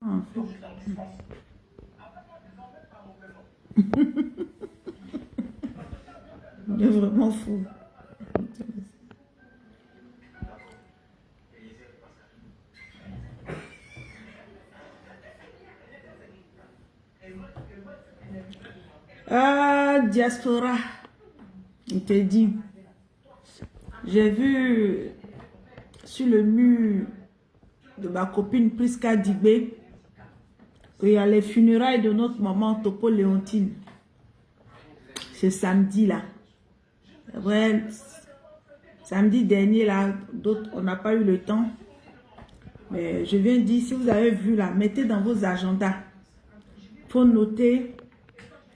Ah. Il est vraiment fou. Ah, diaspora. Il te dit. J'ai vu sur le mur de ma copine Priska Dibé qu'il y a les funérailles de notre maman Topo Léontine. Ce samedi là. Ouais, samedi dernier là, d'autres, on n'a pas eu le temps. Mais je viens dire, si vous avez vu là, mettez dans vos agendas. Il faut noter,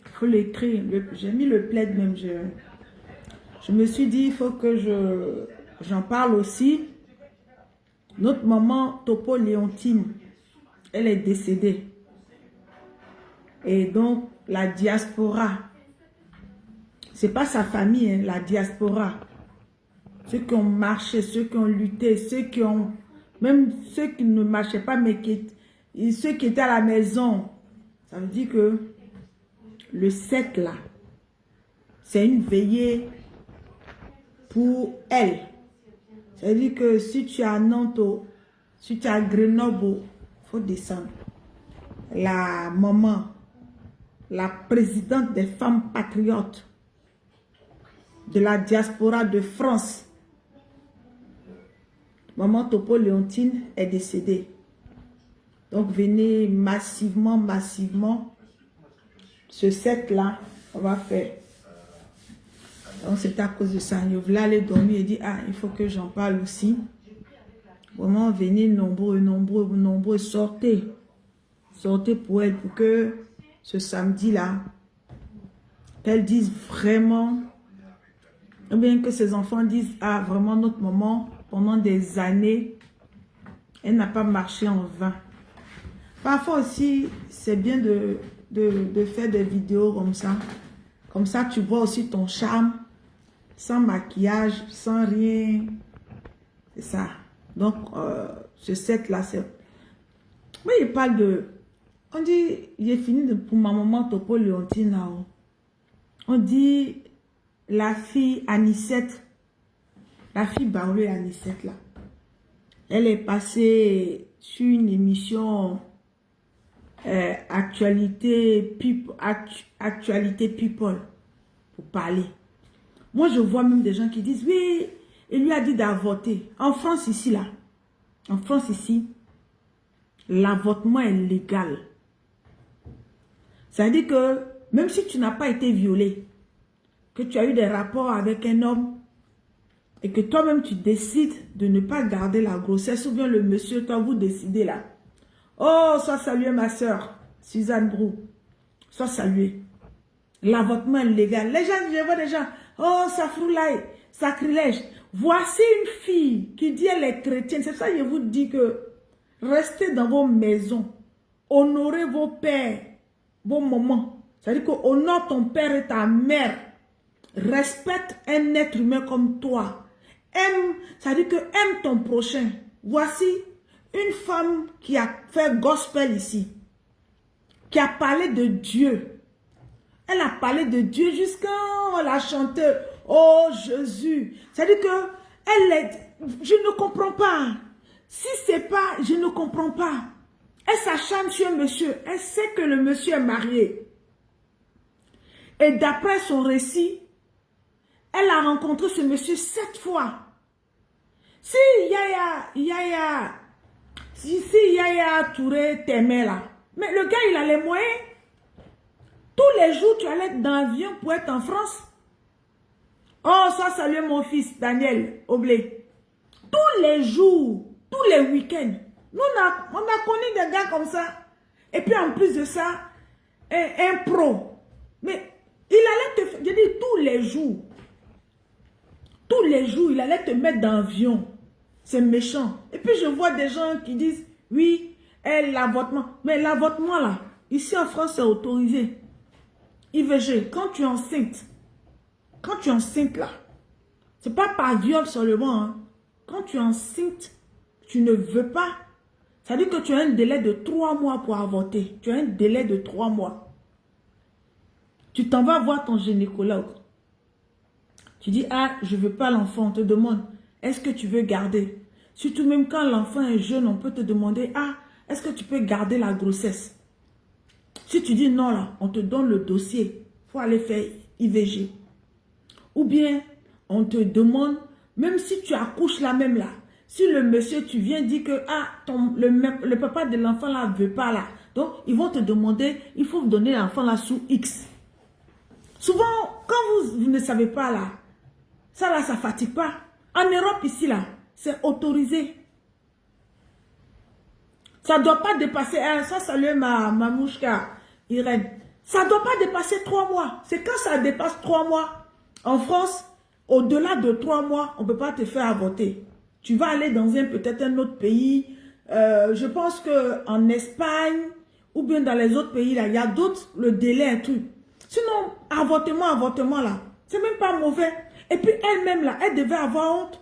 il faut l'écrire. J'ai mis le plaid même. Je me suis dit, il faut que j'en parle aussi. Notre maman Topo Léontine, elle est décédée. Et donc, la diaspora, c'est pas sa famille, hein, la diaspora. Ceux qui ont marché, ceux qui ont lutté, ceux qui ont... Même ceux qui ne marchaient pas, mais ceux qui étaient à la maison. Ça veut dire que le 7 là, c'est une veillée pour elle. Ça veut dire que si tu es à Nantes, si tu es à Grenoble, il faut descendre. La maman, la présidente des femmes patriotes de la diaspora de France, maman Topo Léontine est décédée. Donc venez massivement, ce 7 là, on va faire. Donc c'est à cause de ça. Je voulais aller dormir et dire, ah, il faut que j'en parle aussi. Vraiment, venez nombreux, sortez. Sortez pour elle, pour que ce samedi là, qu'elle dise vraiment, ou bien que ses enfants disent, ah, vraiment notre maman, pendant des années, elle n'a pas marché en vain. Parfois aussi, c'est bien de faire des vidéos comme ça. Comme ça, tu vois aussi ton charme, sans maquillage, sans rien. C'est ça. Donc, ce set-là, c'est... Mais il parle de... On dit, il est fini pour ma maman Topo Léontine là-haut. On dit, la fille Anicette, la fille Baoulé Anicette là, elle est passée sur une émission actualité people pour parler. Moi, je vois même des gens qui disent, oui, il lui a dit d'avorter. En France ici, là, en France ici, l'avortement est légal. Ça veut dire que même si tu n'as pas été violé, que tu as eu des rapports avec un homme, et que toi-même tu décides de ne pas garder la grossesse, ou bien le monsieur, toi vous décidez là. Oh, sois saluée ma soeur, Suzanne Brou. Sois saluée. L'avortement est légal. Les gens, je vois des gens, oh, safroulaï, sacrilège. Voici une fille qui dit elle est chrétienne. C'est ça que je vous dis que restez dans vos maisons. Honorez vos pères, vos mamans. C'est-à-dire que honore ton père et ta mère. Respecte un être humain comme toi. Aime, c'est-à-dire que aime ton prochain. Voici une femme qui a fait gospel ici, qui a parlé de Dieu. Elle a parlé de Dieu jusqu'à la chanteuse. Oh Jésus. C'est-à-dire que elle est, je ne comprends pas. Si c'est pas, je ne comprends pas. Elle s'acharne sur un monsieur. Elle sait que le monsieur est marié. Et d'après son récit, elle a rencontré ce monsieur 7 fois. Si Yaya Touré t'aimait là, mais le gars il a les moyens. Tous les jours tu allais dans l'avion pour être en France. Oh, ça salut mon fils Daniel Oblé. Tous les jours, tous les week-ends, nous on a connu des gars comme ça. Et puis en plus de ça, un pro. Mais il allait te faire, je dis tous les jours. Tous les jours, il allait te mettre dans l'avion. C'est méchant. Et puis je vois des gens qui disent, oui, l'avortement. Mais l'avortement là, ici en France, c'est autorisé. IVG, quand tu es enceinte, là, c'est pas par viol seulement. Hein. Quand tu es enceinte, tu ne veux pas. Ça dit que tu as un délai de 3 mois pour avorter. Tu as un délai de 3 mois. Tu t'en vas voir ton gynécologue. Tu dis, ah, je ne veux pas l'enfant. On te demande, est-ce que tu veux garder? Surtout même quand l'enfant est jeune, on peut te demander, ah, est-ce que tu peux garder la grossesse? Si tu dis non, là, on te donne le dossier. Il faut aller faire IVG. Ou bien, on te demande, même si tu accouches là même là, si le monsieur, tu viens dire que ah, le papa de l'enfant là ne veut pas là. Donc, ils vont te demander, il faut donner l'enfant là sous X. Souvent, quand vous ne savez pas là, ça là, ça ne fatigue pas. En Europe ici là, c'est autorisé. Ça ne doit pas dépasser, ça salut ma mouchka, Irène. Ça ne doit pas dépasser 3 mois. C'est quand ça dépasse 3 mois. En France, au-delà de 3 mois, on ne peut pas te faire avorter. Tu vas aller dans peut-être un autre pays. Je pense qu'en Espagne ou bien dans les autres pays, là, il y a d'autres, le délai et tout. Sinon, avortement là, c'est même pas mauvais. Et puis elle-même là, elle devait avoir honte.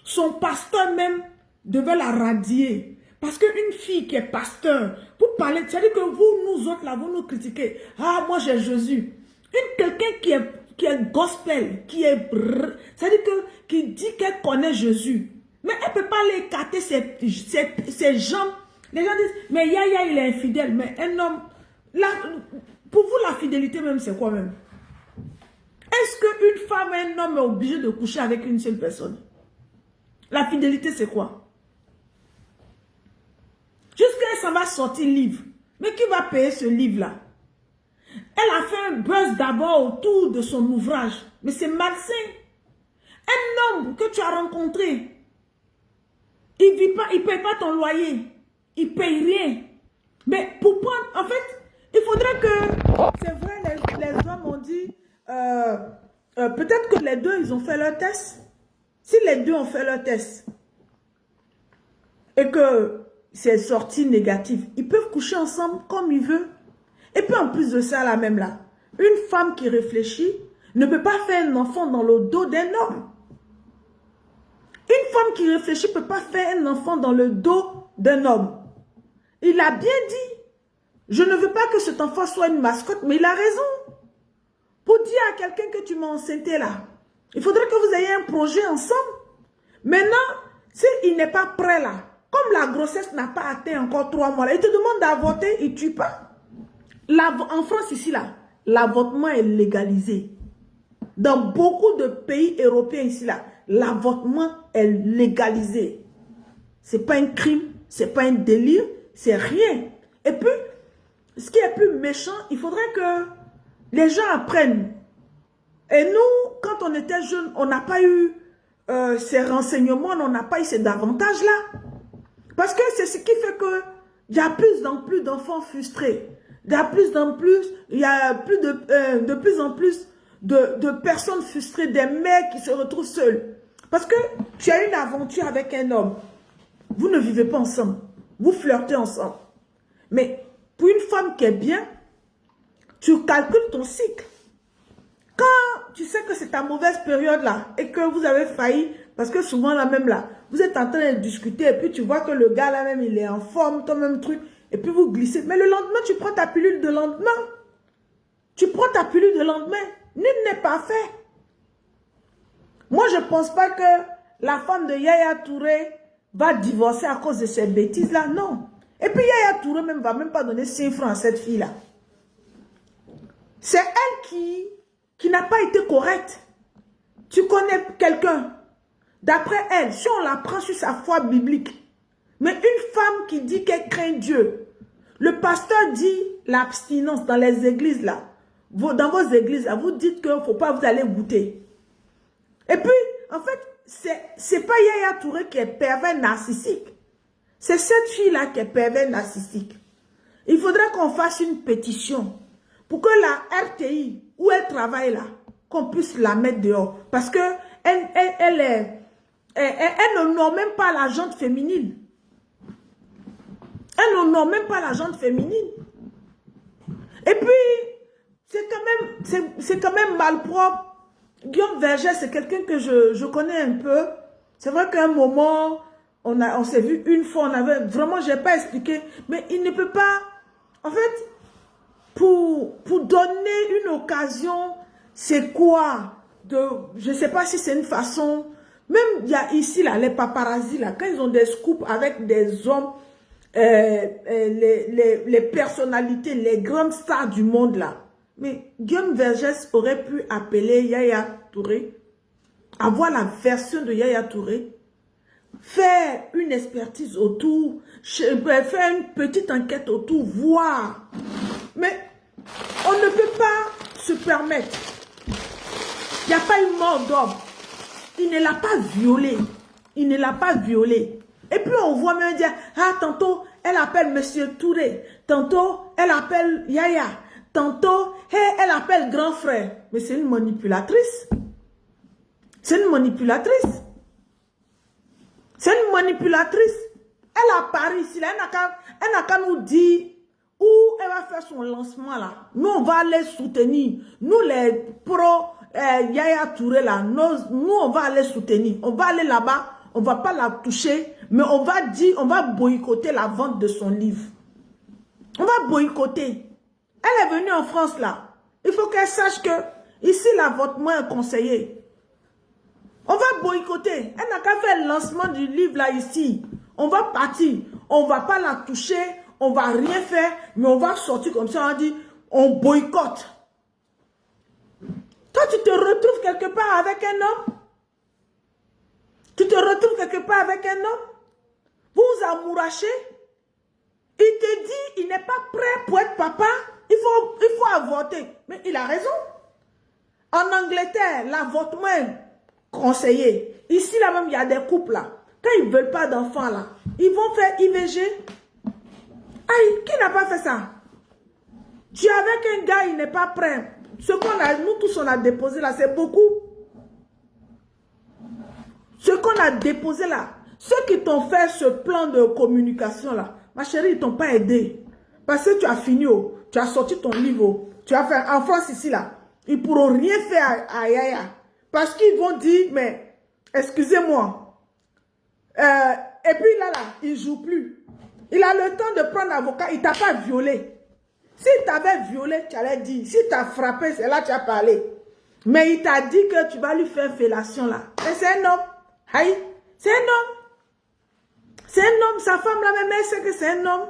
Son pasteur même devait la radier. Parce qu'une fille qui est pasteur, vous parlez, c'est-à-dire que vous, nous autres là, vous nous critiquez. Ah, moi j'ai Jésus. Quelqu'un qui est gospel, c'est-à-dire qui dit qu'elle connaît Jésus. Mais elle ne peut pas aller écarter ses jambes. Les gens disent, mais Yaya, il est infidèle. Mais un homme, pour vous, la fidélité même, c'est quoi même? Est-ce qu'une femme et un homme est obligé de coucher avec une seule personne? La fidélité, c'est quoi? Jusqu'à ça va sortir livre. Mais qui va payer ce livre-là? Elle a fait un buzz d'abord autour de son ouvrage. Mais c'est malsain. Un homme que tu as rencontré, il vit pas, il ne paye pas ton loyer. Il ne paye rien. Mais pour prendre, en fait, il faudrait que, c'est vrai, les hommes ont dit, peut-être que les deux, ils ont fait leur test. Si les deux ont fait leur test, et que c'est sorti négatif, ils peuvent coucher ensemble comme ils veulent. Et puis en plus de ça, là même là, une femme qui réfléchit ne peut pas faire un enfant dans le dos d'un homme. Une femme qui réfléchit ne peut pas faire un enfant dans le dos d'un homme. Il a bien dit, je ne veux pas que cet enfant soit une mascotte, mais il a raison. Pour dire à quelqu'un que tu m'as enceinté là, il faudrait que vous ayez un projet ensemble. Maintenant, s'il n'est pas prêt là, comme la grossesse n'a pas atteint encore 3 mois, là, il te demande d'avorter, il ne tue pas. En France ici là, l'avortement est légalisé. Dans beaucoup de pays européens ici là, l'avortement est légalisé. Ce n'est pas un crime, ce n'est pas un délire, c'est rien. Et puis, ce qui est plus méchant, il faudrait que les gens apprennent. Et nous, quand on était jeunes, on n'a pas eu ces renseignements, on n'a pas eu ces avantages-là. Parce que c'est ce qui fait qu'il y a plus en plus d'enfants frustrés. Il y a plus en plus, il y a de plus en plus de personnes frustrées, des mères qui se retrouvent seules. Parce que tu as une aventure avec un homme. Vous ne vivez pas ensemble. Vous flirtez ensemble. Mais pour une femme qui est bien, tu calcules ton cycle. Quand tu sais que c'est ta mauvaise période là et que vous avez failli, parce que souvent là même là, vous êtes en train de discuter et puis tu vois que le gars là même il est en forme, ton même truc, et puis vous glissez. Mais le lendemain, tu prends ta pilule de lendemain. Tu prends ta pilule de lendemain. Nul n'est pas fait. Moi, je ne pense pas que la femme de Yaya Touré va divorcer à cause de ces bêtises-là. Non. Et puis Yaya Touré même va même pas donner 5 francs à cette fille-là. C'est elle qui n'a pas été correcte. Tu connais quelqu'un. D'après elle, si on la prend sur sa foi biblique, mais une femme qui dit qu'elle craint Dieu, le pasteur dit l'abstinence dans les églises là, dans vos églises là, vous dites qu'il ne faut pas vous aller goûter. Et puis, en fait, c'est pas Yaya Touré qui est pervers narcissique. C'est cette fille-là qui est pervers narcissique. Il faudrait qu'on fasse une pétition pour que la RTI, où elle travaille là, qu'on puisse la mettre dehors. Parce que elle ne nomme même pas la jante féminine. Elle ne nomme même pas la jante féminine. Et puis, c'est quand même malpropre. Guillaume Verger, c'est quelqu'un que je connais un peu. C'est vrai qu'à un moment, on s'est vu une fois, on avait vraiment, je n'ai pas expliqué, mais il ne peut pas, en fait, pour donner une occasion, c'est quoi? Je ne sais pas si c'est une façon, même il y a ici, là, les paparazzis, là, quand ils ont des scoops avec des hommes, les personnalités, les grandes stars du monde, là, mais Guillaume Vergès aurait pu appeler Yaya Touré, avoir la version de Yaya Touré, faire une expertise autour, faire une petite enquête autour, voir. Mais on ne peut pas se permettre. Il n'y a pas une mort d'homme. Il ne l'a pas violé. Il ne l'a pas violé. Et puis on voit même dire, ah, tantôt, elle appelle Monsieur Touré. Tantôt, elle appelle Yaya. Tantôt, elle appelle grand frère. Mais c'est une manipulatrice. C'est une manipulatrice. C'est une manipulatrice. Elle apparaît ici, là, elle n'a qu'à nous dire où elle va faire son lancement là. Nous, on va les soutenir. Nous, les pros Yaya Touré là, nous, on va aller soutenir. On va aller là-bas, on ne va pas la toucher, mais on va dire, on va boycotter la vente de son livre. On va boycotter. Elle est venue en France là. Il faut qu'elle sache que ici, là, votre main est conseillée. On va boycotter. Elle n'a qu'à faire le lancement du livre là ici. On va partir. On ne va pas la toucher. On ne va rien faire. Mais on va sortir comme ça. On dit, on boycotte. Toi, tu te retrouves quelque part avec un homme. Tu te retrouves quelque part avec un homme. Vous vous amourachez. Il te dit, il n'est pas prêt pour être papa. Il faut avorter. Mais il a raison. En Angleterre, l'avortement est conseillé. Ici, là même, il y a des couples là. Quand ils ne veulent pas d'enfants là, ils vont faire IVG. Aïe, qui n'a pas fait ça? Tu es avec un gars, il n'est pas prêt. Ce qu'on a, nous tous, on a déposé là, c'est beaucoup. Ce qu'on a déposé là, ceux qui t'ont fait ce plan de communication là, ma chérie, ils ne t'ont pas aidé. Parce que tu as fini, tu as sorti ton livre, tu as fait en France ici là. Ils ne pourront rien faire à Yaya. Parce qu'ils vont dire, mais, excusez-moi. Et puis là, il ne joue plus. Il a le temps de prendre l'avocat, il ne t'a pas violé. S'il t'avait violé, tu allais dire. S'il t'a frappé, c'est là que tu as parlé. Mais il t'a dit que tu vas lui faire fellation là. Mais c'est un homme. Aïe, c'est un homme. C'est un homme. Sa femme là, même elle sait que c'est un homme.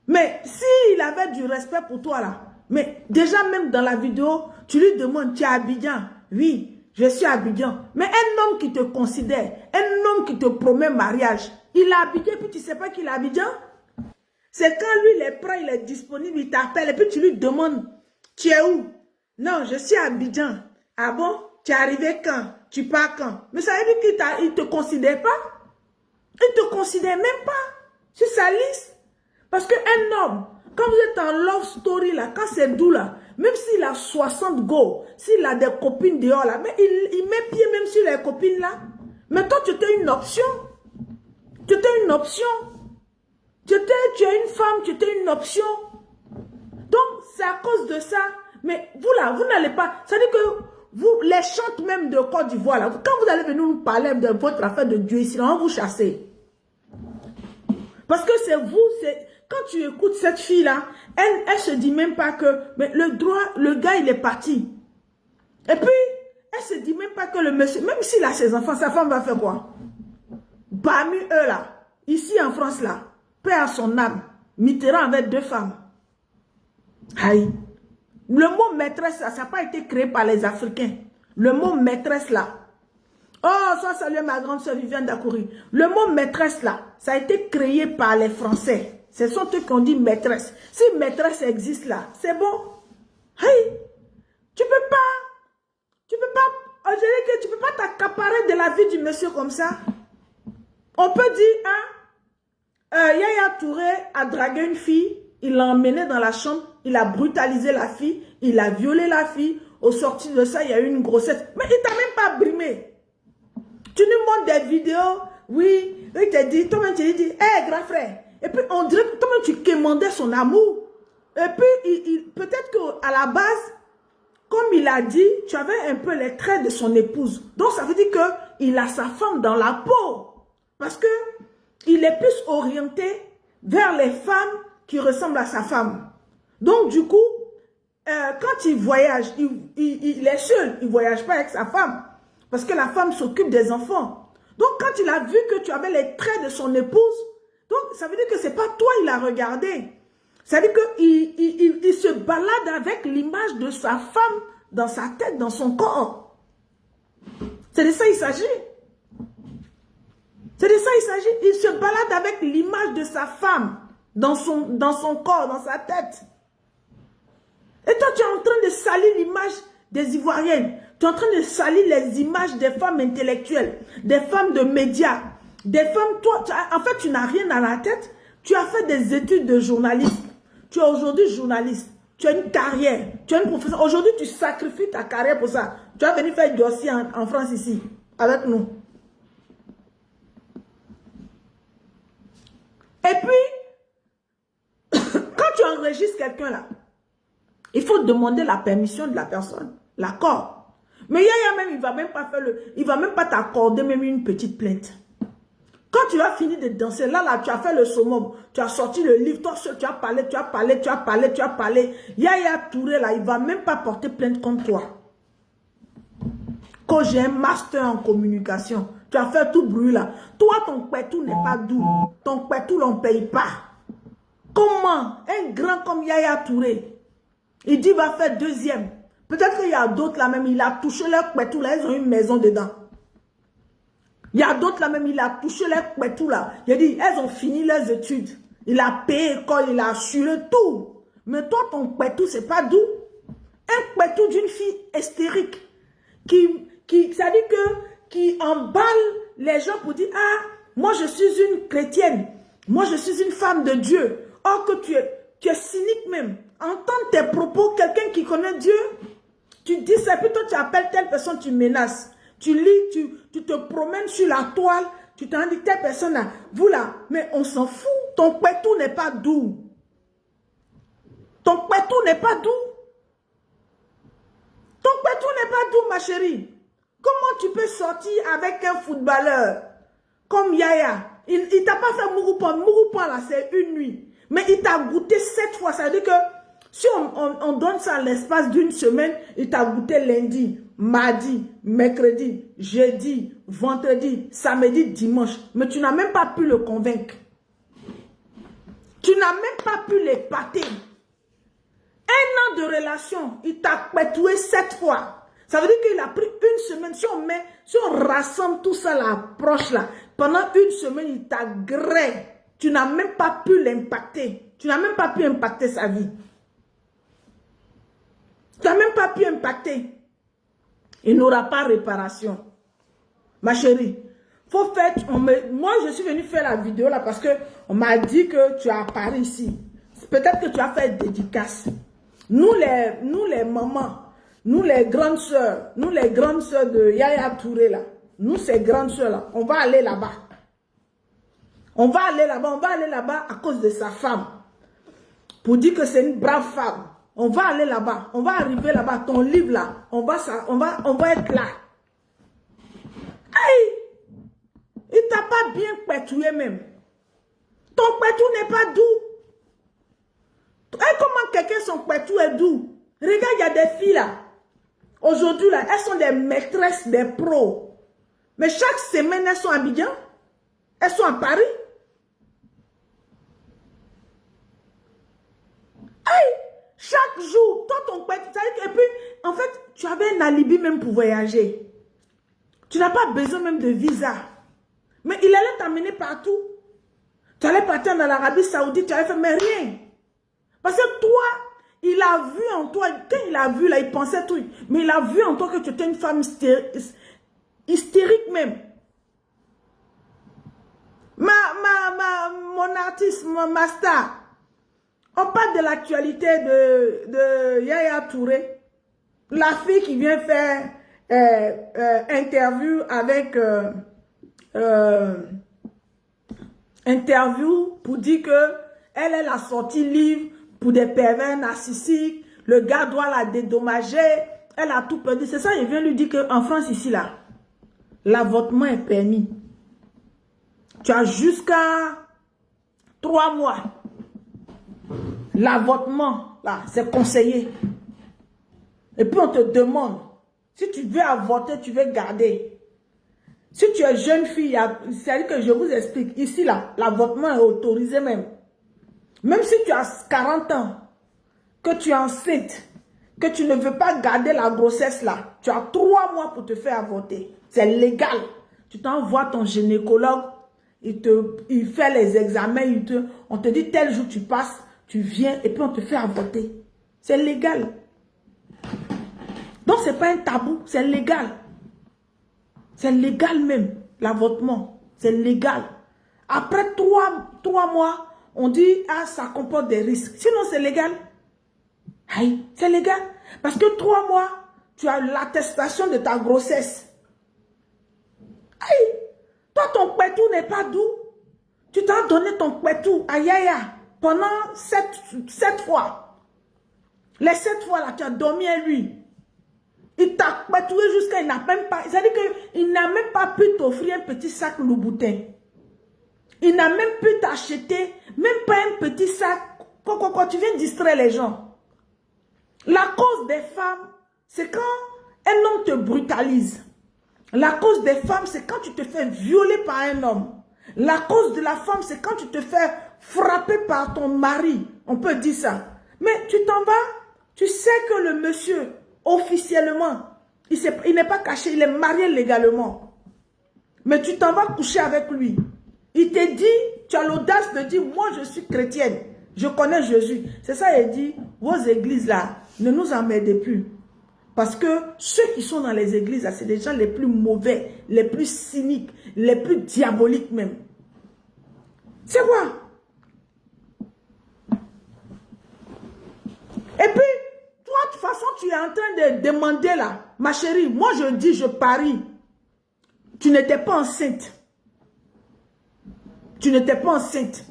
Mais s'il avait du respect pour toi là, mais déjà même dans la vidéo, tu lui demandes, tu es à Abidjan? Oui, je suis à Abidjan. Mais un homme qui te considère, un homme qui te promet mariage, il est à Abidjan et puis tu ne sais pas qu'il est à Abidjan? C'est quand lui il est prêt, il est disponible, il t'appelle et puis tu lui demandes, tu es où? Non, je suis à Abidjan. Ah bon? Tu es arrivé quand? Tu pars quand? Mais ça veut dire qu'il ne te considère pas? Il ne te considère même pas sur sa liste. Parce qu'un homme, quand vous êtes en love story là, quand c'est doux là, même s'il a 60 go, s'il a des copines dehors là, mais il met pied même sur les copines là. Mais toi, tu étais une option. Tu étais une option. Tu es une femme, tu étais une option. Donc, c'est à cause de ça. Mais vous là, vous n'allez pas... C'est-à-dire que vous, les chantes même de Côte d'Ivoire là, quand vous allez venir nous parler de votre affaire de Dieu ici, on va vous chasser. Parce que c'est vous, c'est... Quand tu écoutes cette fille-là, elle se dit même pas que... Mais le gars, il est parti. Et puis, elle se dit même pas que le monsieur... Même s'il a ses enfants, sa femme va faire quoi? Parmi eux, là, ici en France, là, paix à son âme, Mitterrand avait 2 femmes. Aïe. Le mot maîtresse, ça n'a pas été créé par les Africains. Le mot maîtresse, là. Oh, ça, salut ma grande soeur Viviane Dakouri. Le mot maîtresse, là, ça a été créé par les Français. Ce sont eux qui ont dit maîtresse. Si maîtresse existe là, c'est bon. Hey, tu peux pas, Angélique, tu peux pas t'accaparer de la vie du monsieur comme ça. On peut dire, hein, Yaya Touré a dragué une fille, il l'a emmenée dans la chambre, il a brutalisé la fille, il a violé la fille. Au sorti de ça, il y a eu une grossesse. Mais il t'a même pas brimé. Tu nous montres des vidéos, oui, il te dit, toi-même tu dis, hé, grand frère. Et puis, on dirait que toi-même, tu quémandais son amour. Et puis, peut-être qu'à la base, comme il a dit, tu avais un peu les traits de son épouse. Donc, ça veut dire qu'il a sa femme dans la peau. Parce que il est plus orienté vers les femmes qui ressemblent à sa femme. Donc, du coup, quand il voyage, il est seul. Il ne voyage pas avec sa femme. Parce que la femme s'occupe des enfants. Donc, quand il a vu que tu avais les traits de son épouse, donc ça veut dire que ce n'est pas toi il a regardé. Ça veut dire qu'il se balade avec l'image de sa femme dans sa tête, dans son corps. C'est de ça qu'il s'agit. C'est de ça qu'il s'agit. Il se balade avec l'image de sa femme dans son corps, dans sa tête. Et toi, tu es en train de salir l'image des Ivoiriennes. Tu es en train de salir les images des femmes intellectuelles, des femmes de médias, des femmes, toi, en fait, tu n'as rien dans la tête. Tu as fait des études de journaliste. Tu es aujourd'hui journaliste. Tu as une carrière. Tu as une profession. Aujourd'hui, tu sacrifies ta carrière pour ça. Tu vas venir faire dossier en France ici, avec nous. Et puis, quand tu enregistres quelqu'un là, il faut demander la permission de la personne, l'accord. Mais Yaya même, il ne va même pas t'accorder même une petite plainte. Quand tu vas finir de danser, là, tu as fait le summum, tu as sorti le livre, toi seul, tu as parlé. Yaya Touré, là, il ne va même pas porter plainte contre toi. Quand j'ai un master en communication, tu as fait tout bruit là. Toi, ton pétou n'est pas doux. Ton pétou, on ne paye pas. Comment un grand comme Yaya Touré, il dit, va faire deuxième. Peut-être qu'il y a d'autres là même, il a touché leur pétou là, ils ont une maison dedans. Il y a d'autres là même, il a touché leur pétou là. Il a dit, elles ont fini leurs études. Il a payé l'école, il a assuré tout. Mais toi, ton pétou, c'est pas doux. Un pétou d'une fille hystérique ça dit qui emballe les gens pour dire, ah, moi je suis une chrétienne. Moi je suis une femme de Dieu. Or que tu es cynique même. Entendre tes propos, quelqu'un qui connaît Dieu, tu dis ça, puis toi tu appelles telle personne, tu menaces. Tu lis, tu te promènes sur la toile, tu t'en dis telle personne là, vous là, mais on s'en fout. Ton pétou n'est pas doux. Ton pétou n'est pas doux. Ton pétou n'est pas doux, ma chérie. Comment tu peux sortir avec un footballeur comme Yaya? Il ne t'a pas fait Mouroupan. Mouroupan là, c'est une nuit. Mais il t'a goûté 7 fois. Ça veut dire que si on donne ça à l'espace d'une semaine, il t'a goûté lundi, mardi, mercredi, jeudi, vendredi, samedi, dimanche. Mais tu n'as même pas pu le convaincre. Tu n'as même pas pu l'épater. 1 an de relation, il t'a pétoué 7 fois. Ça veut dire qu'il a pris une semaine. Si on rassemble tout ça là, proche là, pendant une semaine, il t'a gré. Tu n'as même pas pu l'impacter. Tu n'as même pas pu impacter sa vie. Tu n'as même pas pu impacter. Il n'aura pas réparation. Ma chérie, faut faire. Moi, je suis venue faire la vidéo là parce qu'on m'a dit que tu as apparu ici. Peut-être que tu as fait dédicace. Nous les mamans, nous les grandes sœurs de Yaya Touré là, nous ces grandes sœurs là, on va aller là-bas. On va aller là-bas à cause de sa femme. Pour dire que c'est une brave femme. On va aller là-bas, on va arriver là-bas, ton livre là, on va être là. Aïe! Il t'a pas bien pétoué même. Ton pétou n'est pas doux. Et comment quelqu'un son pétou est doux? Regarde, il y a des filles là. Aujourd'hui là, elles sont des maîtresses, des pros. Mais chaque semaine, elles sont à Abidjan. Elles sont à Paris. Aïe! Chaque jour, toi ton pétou. Et puis, en fait, tu avais un alibi même pour voyager. Tu n'as pas besoin même de visa. Mais il allait t'amener partout. Tu allais partir dans l'Arabie Saoudite, tu allais faire, mais rien. Parce que toi, il a vu en toi, quand il a vu là, il pensait tout. Mais il a vu en toi que tu étais une femme hystérique même. Mon artiste, ma star. On parle de l'actualité de Yaya Touré. La fille qui vient faire interview avec... interview pour dire que elle a sorti livre pour des pervers narcissiques, le gars doit la dédommager, elle a tout perdu. C'est ça, il vient lui dire qu'en France ici là, l'avortement est permis. tu as jusqu'à 3 mois. L'avortement, là, c'est conseillé. Et puis on te demande, si tu veux avorter, tu veux garder. Si tu es jeune fille, c'est-à-dire que je vous explique, ici, là, l'avortement est autorisé même. Même si tu as 40 ans, que tu es enceinte, que tu ne veux pas garder la grossesse là, tu as 3 mois pour te faire avorter. C'est légal. Tu t'envoies ton gynécologue, il fait les examens, on te dit tel jour tu passes, tu viens et puis on te fait avorter. C'est légal. Donc ce n'est pas un tabou, c'est légal. C'est légal même, l'avortement. C'est légal. Après 3 mois, on dit, ah, ça comporte des risques. Sinon, c'est légal. Aïe, c'est légal. Parce que 3 mois, tu as l'attestation de ta grossesse. Aïe, toi, ton pétou n'est pas doux. Tu t'as donné ton pétou à Yaya pendant 7 fois. Les 7 fois là, tu as dormi à lui. Il t'a pétoué jusqu'à, il n'a même pas, c'est-à-dire qu'il n'a même pas pu t'offrir un petit sac Louboutin. Il n'a même pu t'acheter, même pas un petit sac. Quand tu viens distraire les gens. La cause des femmes, c'est quand un homme te brutalise. La cause des femmes, c'est quand tu te fais violer par un homme. La cause de la femme, c'est quand tu te fais frapper par ton mari. On peut dire ça. Mais tu t'en vas, tu sais que le monsieur, officiellement, il n'est pas caché, il est marié légalement. Mais tu t'en vas coucher avec lui. Il te dit, tu as l'audace de dire, moi je suis chrétienne, je connais Jésus. C'est ça, il dit, vos églises là, ne nous emmerdez plus. Parce que ceux qui sont dans les églises là, c'est les gens les plus mauvais, les plus cyniques, les plus diaboliques même. C'est quoi? Et puis, toi, de toute façon, tu es en train de demander là, ma chérie, moi je dis, je parie, tu n'étais pas enceinte. Tu n'étais pas enceinte.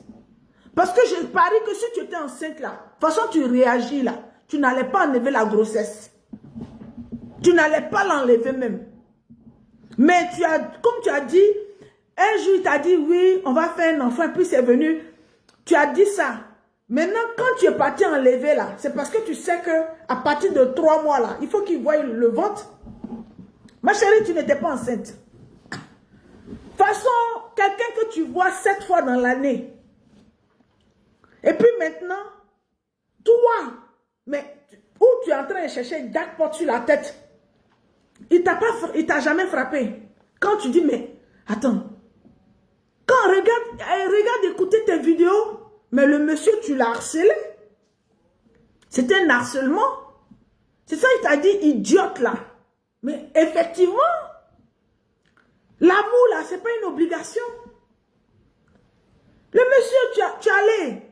Parce que je parie que si tu étais enceinte là, de toute façon tu réagis là, tu n'allais pas enlever la grossesse. Tu n'allais pas l'enlever même. Mais comme tu as dit, un jour il t'a dit oui, on va faire un enfant, puis c'est venu. Tu as dit ça. Maintenant, quand tu es parti enlever là, c'est parce que tu sais que à partir de 3 mois là, il faut qu'il voie le ventre. Ma chérie, tu n'étais pas enceinte. De toute façon, quelqu'un que tu vois 7 fois dans l'année. Et puis maintenant, toi, mais où tu es en train de chercher jackpot sur la tête, il t'a jamais frappé. Quand tu dis, mais attends, quand regarde écouter tes vidéos, mais le monsieur, tu l'as harcelé. C'était un harcèlement. C'est ça, il t'a dit, idiote là. Mais effectivement, l'amour là, c'est pas une obligation. Le monsieur, tu allais.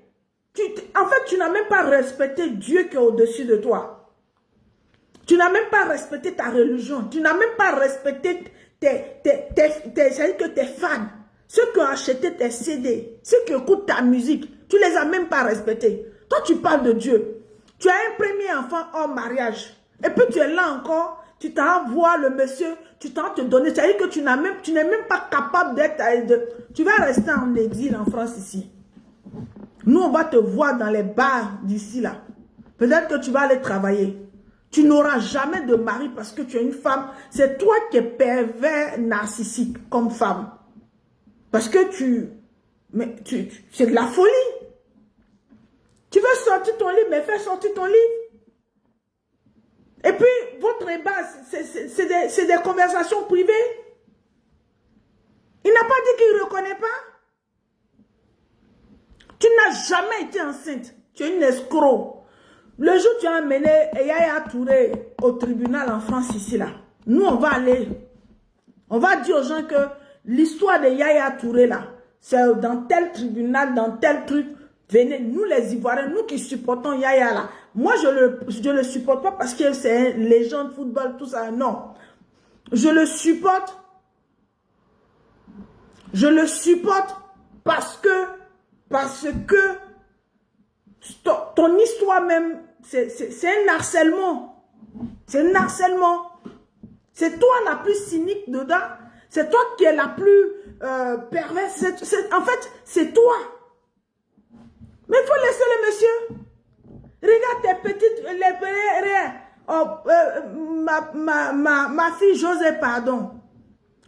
En fait, tu n'as même pas respecté Dieu qui est au-dessus de toi. Tu n'as même pas respecté ta religion. Tu n'as même pas respecté tes fans. Ceux qui ont acheté tes CD. Ceux qui écoutent ta musique. Tu ne les as même pas respectés. Toi, tu parles de Dieu. Tu as un premier enfant hors mariage. Et puis tu es là encore. Tu t'envoies le monsieur. Tu t'en te donner. C'est-à-dire que tu n'es même pas capable d'être... Tu vas rester en exil en France ici. Nous, on va te voir dans les bars d'ici là. Peut-être que tu vas aller travailler. Tu n'auras jamais de mari parce que tu es une femme. C'est toi qui es pervers narcissique comme femme. Parce que c'est de la folie. Tu veux sortir ton livre, mais fais sortir ton livre. Et puis, votre débat, c'est des conversations privées. Il n'a pas dit qu'il ne reconnaît pas. Tu n'as jamais été enceinte. Tu es une escroc. Le jour où tu as amené Yaya Touré au tribunal en France ici là, nous on va aller. On va dire aux gens que l'histoire de Yaya Touré là, c'est dans tel tribunal, dans tel truc. Venez, nous les Ivoiriens, nous qui supportons Yaya là. Moi je le supporte pas parce que c'est une légende de football, tout ça. Non. Je le supporte. Je le supporte parce que ton histoire même, c'est un harcèlement. C'est un harcèlement. C'est toi la plus cynique dedans. C'est toi qui es la plus pervers. En fait, c'est toi. Mais il faut laisser le monsieur. Regarde tes petites... ma fille José, pardon.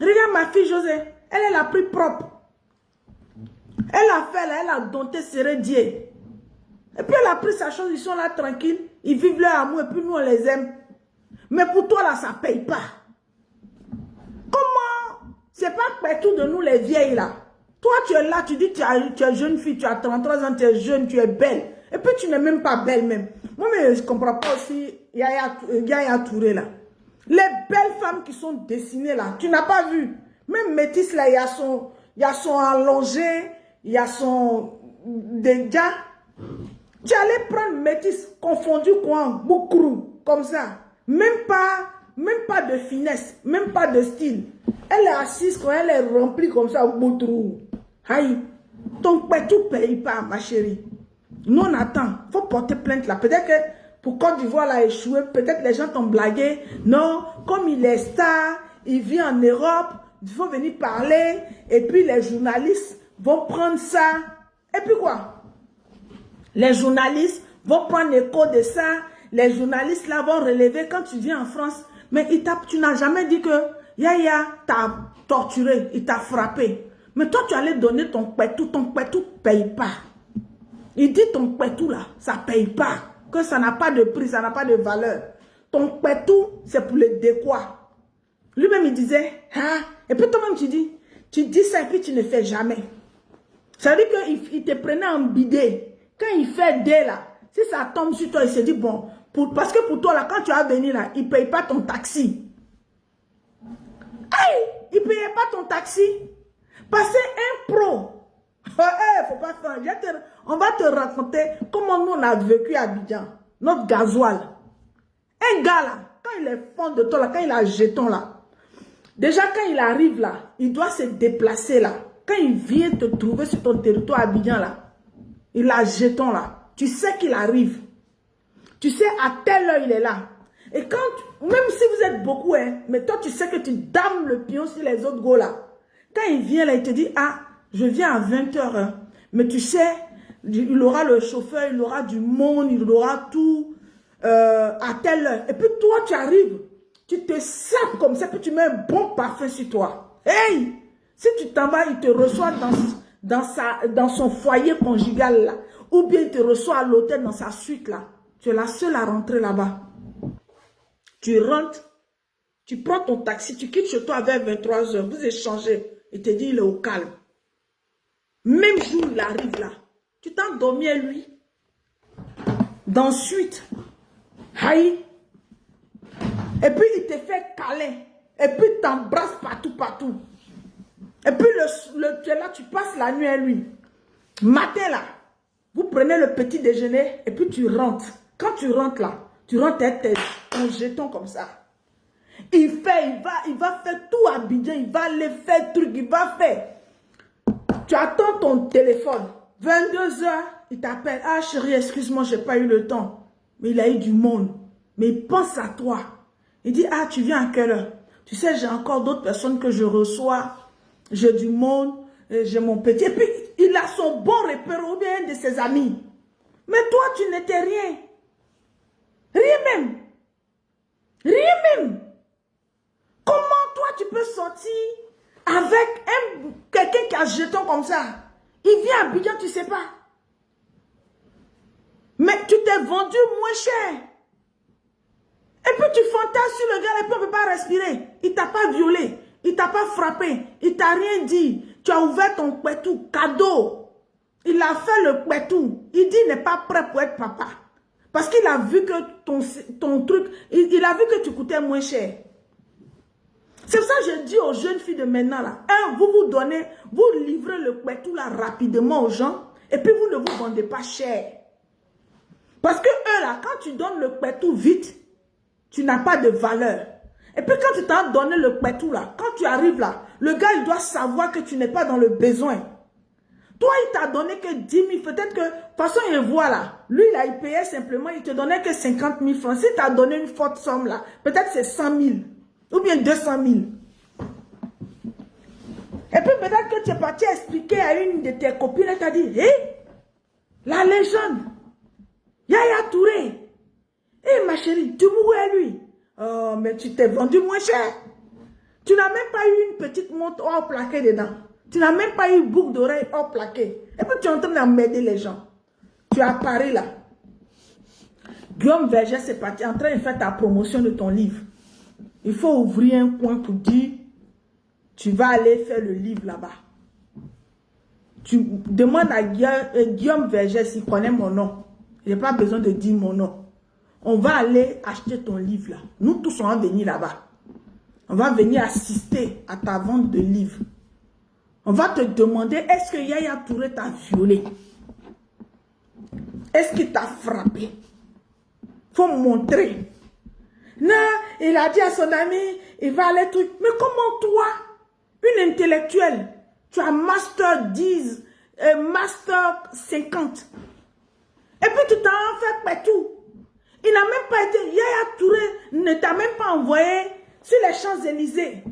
Regarde ma fille José. Elle est la plus propre. Elle a fait là, elle a dompté serré Dieu. Et puis elle a pris sa chose, ils sont là tranquilles. Ils vivent leur amour et puis nous on les aime. Mais pour toi là, ça ne paye pas. Comment? C'est pas tout de nous les vieilles là. Toi tu es là, tu dis tu es jeune fille, tu as 33 ans, tu es jeune, tu es belle. Et puis tu n'es même pas belle même. Moi mais je ne comprends pas aussi Yaya Touré là. Les belles femmes qui sont dessinées là, tu n'as pas vu. Même Métis là, il y a son allongé, il y a son déjà. Tu allais prendre Métis confondu quoi, boucrou, comme ça. Même pas de finesse, même pas de style. Elle est assise quand elle est remplie comme ça, boutrou. Aïe, ton pétou paye pas, ma chérie. Nous on attend, faut porter plainte là. Peut-être que pour Côte d'Ivoire a échoué, peut-être les gens t'ont blagué. Non, comme il est star, il vit en Europe, il faut venir parler. Et puis les journalistes vont prendre ça. Et puis quoi? Les journalistes vont prendre l'écho de ça. Les journalistes là vont relever quand tu viens en France. Mais tu n'as jamais dit que Yaya t'a torturé, il t'a frappé. Mais toi tu allais donner ton pétou ne paye pas. Il dit ton pétou là, ça ne paye pas. Que ça n'a pas de prix, ça n'a pas de valeur. Ton pétou, c'est pour les décois. Lui-même il disait, ah, et puis toi-même tu dis ça et puis tu ne fais jamais. Ça veut dire qu'il te prenait en bidé. Quand il fait dé là, si ça tombe sur toi, il se dit bon, parce que pour toi là, quand tu vas venir là, il ne paye pas ton taxi. Hey, il ne payait pas ton taxi. Passer un pro. Faut pas faire. On va te raconter comment nous on a vécu à Abidjan. Notre gasoil. Un gars là, quand il est fond de toi là, quand il a jeton là, déjà quand il arrive là, il doit se déplacer là. Quand il vient te trouver sur ton territoire Abidjan là, il a jeton là. Tu sais qu'il arrive. Tu sais à telle heure il est là. Et quand, même si vous êtes beaucoup, hein, mais toi tu sais que tu dames le pion sur les autres gars là. Quand il vient là, il te dit, ah, je viens à 20 h. Hein. Mais tu sais, il aura le chauffeur, il aura du monde, il aura tout à telle heure. Et puis toi tu arrives, tu te sapes comme ça, puis tu mets un bon parfum sur toi. Hey! Si tu t'en vas, il te reçoit dans son foyer conjugal là. Ou bien il te reçoit à l'hôtel dans sa suite là. Tu es la seule à rentrer là-bas. Tu rentres, tu prends ton taxi, tu quittes chez toi vers 23 h. Vous échangez. Il te dit il est au calme. Même jour il arrive là. Tu t'en dormi à lui. D'ensuite, aïe. Et puis il te fait câlin. Et puis il t'embrasse partout. Et puis tu es là, tu passes la nuit à lui. Matin là, vous prenez le petit déjeuner et puis tu rentres. Quand tu rentres là, tu rentres avec ton jeton comme ça. Il va faire tout à Abidjan, il va aller faire truc, il va faire. Tu attends ton téléphone. 22 h, il t'appelle. Ah chérie, excuse-moi, j'ai pas eu le temps. Mais il a eu du monde. Mais il pense à toi. Il dit, ah tu viens à quelle heure? Tu sais, j'ai encore d'autres personnes que je reçois. J'ai du monde, j'ai mon petit. Et puis, il a son bon repère ou bien un de ses amis. Mais toi, tu n'étais rien. Rien même. Rien même. Comment toi, tu peux sortir avec quelqu'un qui a jeton comme ça? Il vient à Abidjan, tu ne sais pas. Mais tu t'es vendu moins cher. Et puis, tu fantasmes sur le gars et puis on ne peut pas respirer. Il ne t'a pas violé. Il ne t'a pas frappé, il ne t'a rien dit. Tu as ouvert ton pétou, cadeau. Il a fait le pétou. Il dit il n'est pas prêt pour être papa. Parce qu'il a vu que ton truc, il a vu que tu coûtais moins cher. C'est pour ça que je dis aux jeunes filles de maintenant là, vous livrez le pétou là rapidement aux gens et puis vous ne vous vendez pas cher. Parce que eux là, quand tu donnes le pétou vite, tu n'as pas de valeur. Et puis quand tu t'as donné le pétou là, quand tu arrives là, le gars il doit savoir que tu n'es pas dans le besoin. Toi il t'a donné que 10 000, peut-être que, de toute façon il voit là, lui là il payait simplement, il te donnait que 50 000 francs. Si tu as donné une forte somme là, peut-être c'est 100 000 ou bien 200 000. Et puis peut-être que tu es parti expliquer à une de tes copines, elle t'a dit, hé, la légende, Yaya Touré. Hé ma chérie, tu mourrais lui. Oh, mais tu t'es vendu moins cher. Tu n'as même pas eu une petite montre hors plaquée dedans. Tu n'as même pas eu une boucle d'oreille hors plaquée. Et puis tu es en train d'emmerder les gens. Tu as Paris là. Guillaume Verger, c'est parti en train de faire ta promotion de ton livre. Il faut ouvrir un coin pour dire, tu vas aller faire le livre là-bas. Tu demandes à Guillaume Verger s'il connaît mon nom. Il n'y a pas besoin de dire mon nom. On va aller acheter ton livre là. Nous tous, on va venir là-bas. On va venir assister à ta vente de livres. On va te demander, est-ce que Yaya Touré t'a violé? Est-ce qu'il t'a frappé? Faut montrer. Non, il a dit à son ami, il va aller truc. Mais comment toi, une intellectuelle, tu as master 10, master 50. Et puis tu t'en fait tout. Il n'a même pas été, Yaya Touré ne t'a même pas envoyé sur les Champs-Élysées.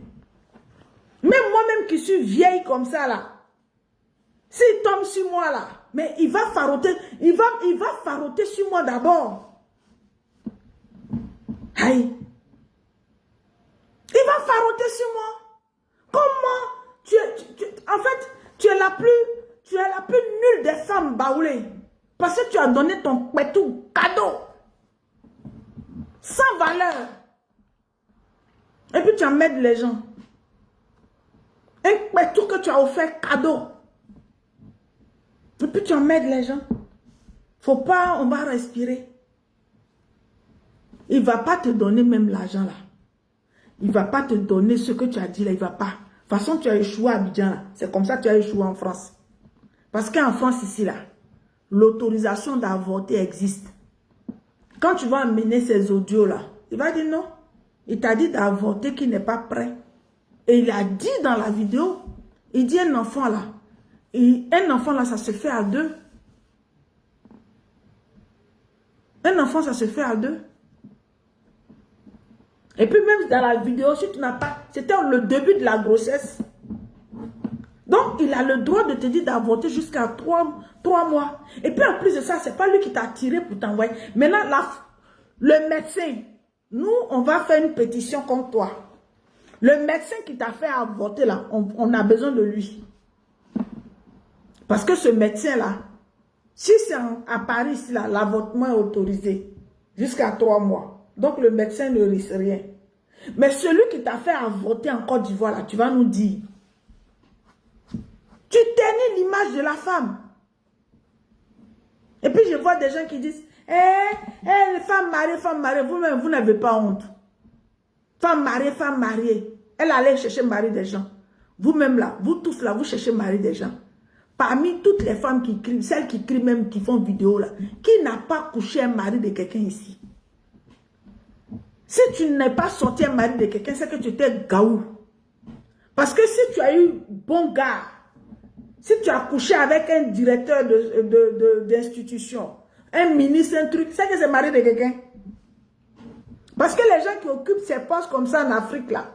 Même moi-même qui suis vieille comme ça là, s'il tombe sur moi là, mais il va faroter, il va faroter sur moi d'abord. Aïe. Il va faroter sur moi. Comment en fait, tu es la plus nulle des femmes baoulées. Parce que tu as donné ton pétou cadeau. Sans valeur. Et puis tu emmerdes les gens. Un pétou que tu as offert cadeau. Et puis tu emmerdes les gens. Faut pas, on va respirer. Il ne va pas te donner même l'argent là. Il ne va pas te donner ce que tu as dit là. Il ne va pas. De toute façon, tu as échoué à Abidjan. C'est comme ça que tu as échoué en France. Parce qu'en France, ici là, l'autorisation d'avorter existe. Quand tu vas amener ces audios là, il va dire non. Il t'a dit d'avorter qu'il n'est pas prêt. Et il a dit dans la vidéo, il dit un enfant là. Et un enfant là, ça se fait à deux. Un enfant, ça se fait à deux. Et puis même dans la vidéo, si tu n'as pas... C'était le début de la grossesse. Donc, il a le droit de te dire d'avorter jusqu'à 3 mois. Et puis en plus de ça, ce n'est pas lui qui t'a tiré pour t'envoyer. Maintenant, le médecin, nous, on va faire une pétition contre toi. Le médecin qui t'a fait avorter là, on a besoin de lui. Parce que ce médecin-là, si c'est à Paris, l'avortement est autorisé jusqu'à 3 mois. Donc, le médecin ne risque rien. Mais celui qui t'a fait avorter en Côte d'Ivoire, là, tu vas nous dire. Tu ternis l'image de la femme. Et puis, je vois des gens qui disent, les femmes mariées, vous-même, vous n'avez pas honte. Femme mariée. Elle allait chercher mari des gens. Vous-même là, vous tous là, vous cherchez mari des gens. Parmi toutes les femmes qui crient, celles qui crient même, qui font vidéo là, qui n'a pas couché un mari de quelqu'un ici? Si tu n'es pas sorti un mari de quelqu'un, c'est que tu étais gaou. Parce que si tu as eu bon gars, si tu as couché avec un directeur d'institution, un ministre, un truc, c'est que c'est mari de quelqu'un. Parce que les gens qui occupent ces postes comme ça en Afrique là,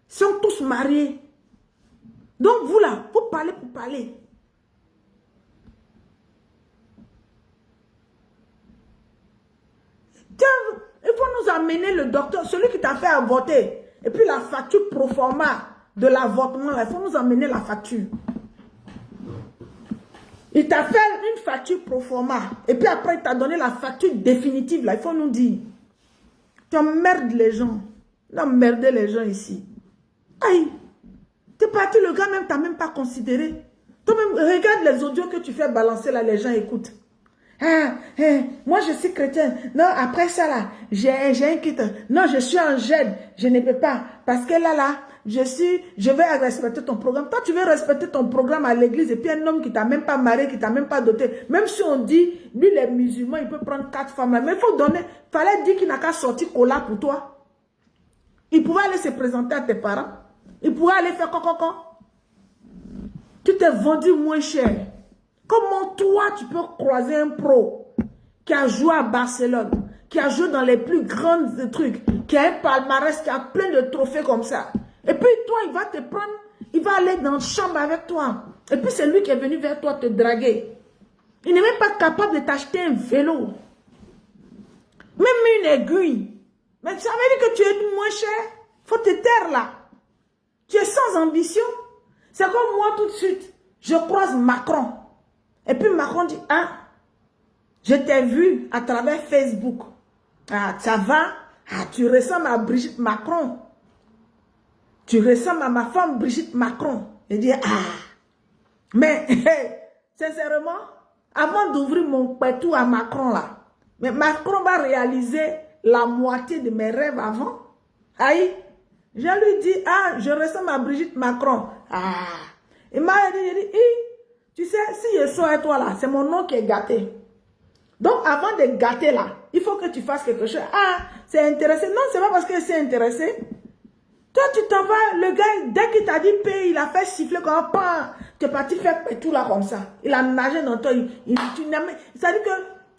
sont tous mariés. Donc vous là, vous parlez pour parler. Tiens, il faut nous amener le docteur, celui qui t'a fait avorter. Et puis la facture pro forma de l'avortement, il faut nous amener la facture. Il t'a fait une facture pro forma. Et puis après, il t'a donné la facture définitive. Là, il faut nous dire. Tu emmerdes les gens. Tu emmerdes les gens ici. Aïe. T'es parti, le gars même, t'as même pas considéré. Toi-même, regarde les audios que tu fais balancer là, les gens écoutent. Moi je suis chrétien. Non, après ça là, j'ai un kit. Non, je suis en gêne. Je ne peux pas. Parce que là, je vais respecter ton programme. Toi, tu veux respecter ton programme à l'église et puis un homme qui t'a même pas marié, qui t'a même pas doté. Même si on dit, lui les musulmans, il peut prendre 4 femmes là. Mais il faut donner, fallait dire qu'il n'a qu'à sortir cola pour toi. Il pouvait aller se présenter à tes parents. Il pouvait aller faire coco. Tu t'es vendu moins cher. Comment toi, tu peux croiser un pro qui a joué à Barcelone, qui a joué dans les plus grands trucs, qui a un palmarès, qui a plein de trophées comme ça. Et puis toi, il Il va aller dans la chambre avec toi. Et puis c'est lui qui est venu vers toi te draguer. Il n'est même pas capable de t'acheter un vélo. Même une aiguille. Mais ça veut dire que tu es moins cher. Faut te taire là. Tu es sans ambition. C'est comme moi tout de suite. Je croise Macron. Et puis Macron dit, ah, je t'ai vu à travers Facebook. Ah, ça va? Ah, tu ressembles à Brigitte Macron. Tu ressembles à ma femme Brigitte Macron. Je dis, ah. Mais, sincèrement, avant d'ouvrir mon pétou à Macron là, mais Macron va réaliser la moitié de mes rêves avant. Aïe. Je lui dis, ah, je ressemble à Brigitte Macron. Ah. Il m'a dit, tu sais, si je sois avec toi là, c'est mon nom qui est gâté. Donc, avant de gâter là, il faut que tu fasses quelque chose. Ah, c'est intéressé. Non, c'est pas parce que c'est intéressé. Toi, tu t'en vas, le gars, dès qu'il t'a dit paye, il a fait siffler comme un tu es parti faire tout là comme ça. Il a nagé dans toi. C'est-à-dire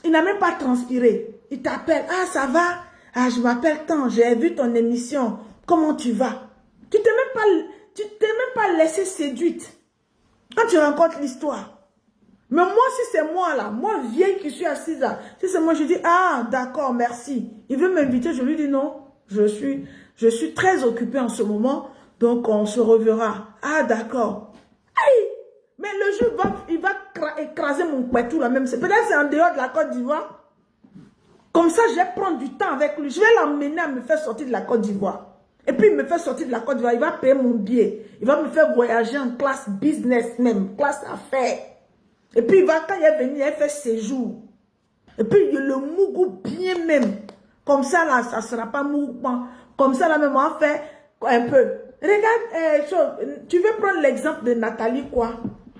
qu'il n'a même pas transpiré. Il t'appelle. Ah, ça va? Ah, je m'appelle tant. J'ai vu ton émission. Comment tu vas? Tu t'es même pas laissé séduite. Quand tu rencontres l'histoire. Mais moi, si c'est moi là, moi vieille qui suis assise là, si c'est moi, je dis, ah, d'accord, merci. Il veut m'inviter, je lui dis non, je suis très occupée en ce moment, donc on se reverra. Ah, d'accord. Aïe! Mais le jour, il va écraser mon pétou là même. Peut-être c'est en dehors de la Côte d'Ivoire. Comme ça, je vais prendre du temps avec lui. Je vais l'emmener à me faire sortir de la Côte d'Ivoire. Et puis, il me fait sortir de la Côte d'Ivoire. Il va payer mon billet. Il va me faire voyager en classe business même, classe affaires. Et puis, quand il est venu, il a fait séjour. Et puis, le mougou bien même. Comme ça, là, ça ne sera pas mougou. Comme ça, là, même, on fait un peu. Regarde, tu veux prendre l'exemple de Nathalie quoi?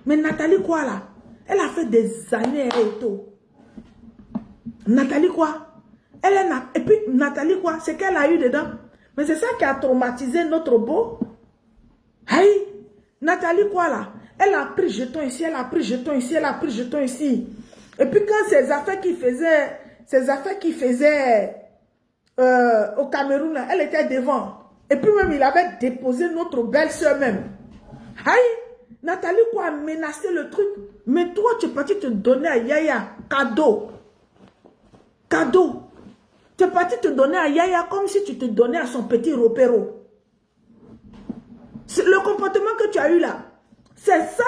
Mais Nathalie quoi, là? Elle a fait des années et tout. Nathalie quoi? Et puis, Nathalie quoi? C'est qu'elle a eu dedans. Mais c'est ça qui a traumatisé notre beau. Aïe! Nathalie quoi, là? Elle a pris jeton ici, elle a pris jeton ici, elle a pris jeton ici. Et puis quand ces affaires qu'il faisait, au Cameroun, là, elle était devant. Et puis même, il avait déposé notre belle-sœur même. Aïe, Nathalie quoi a menacé le truc. Mais toi, tu es parti te donner à Yaya cadeau. Cadeau. Tu es parti te donner à Yaya comme si tu te donnais à son petit ropero. Le comportement que tu as eu là. C'est ça,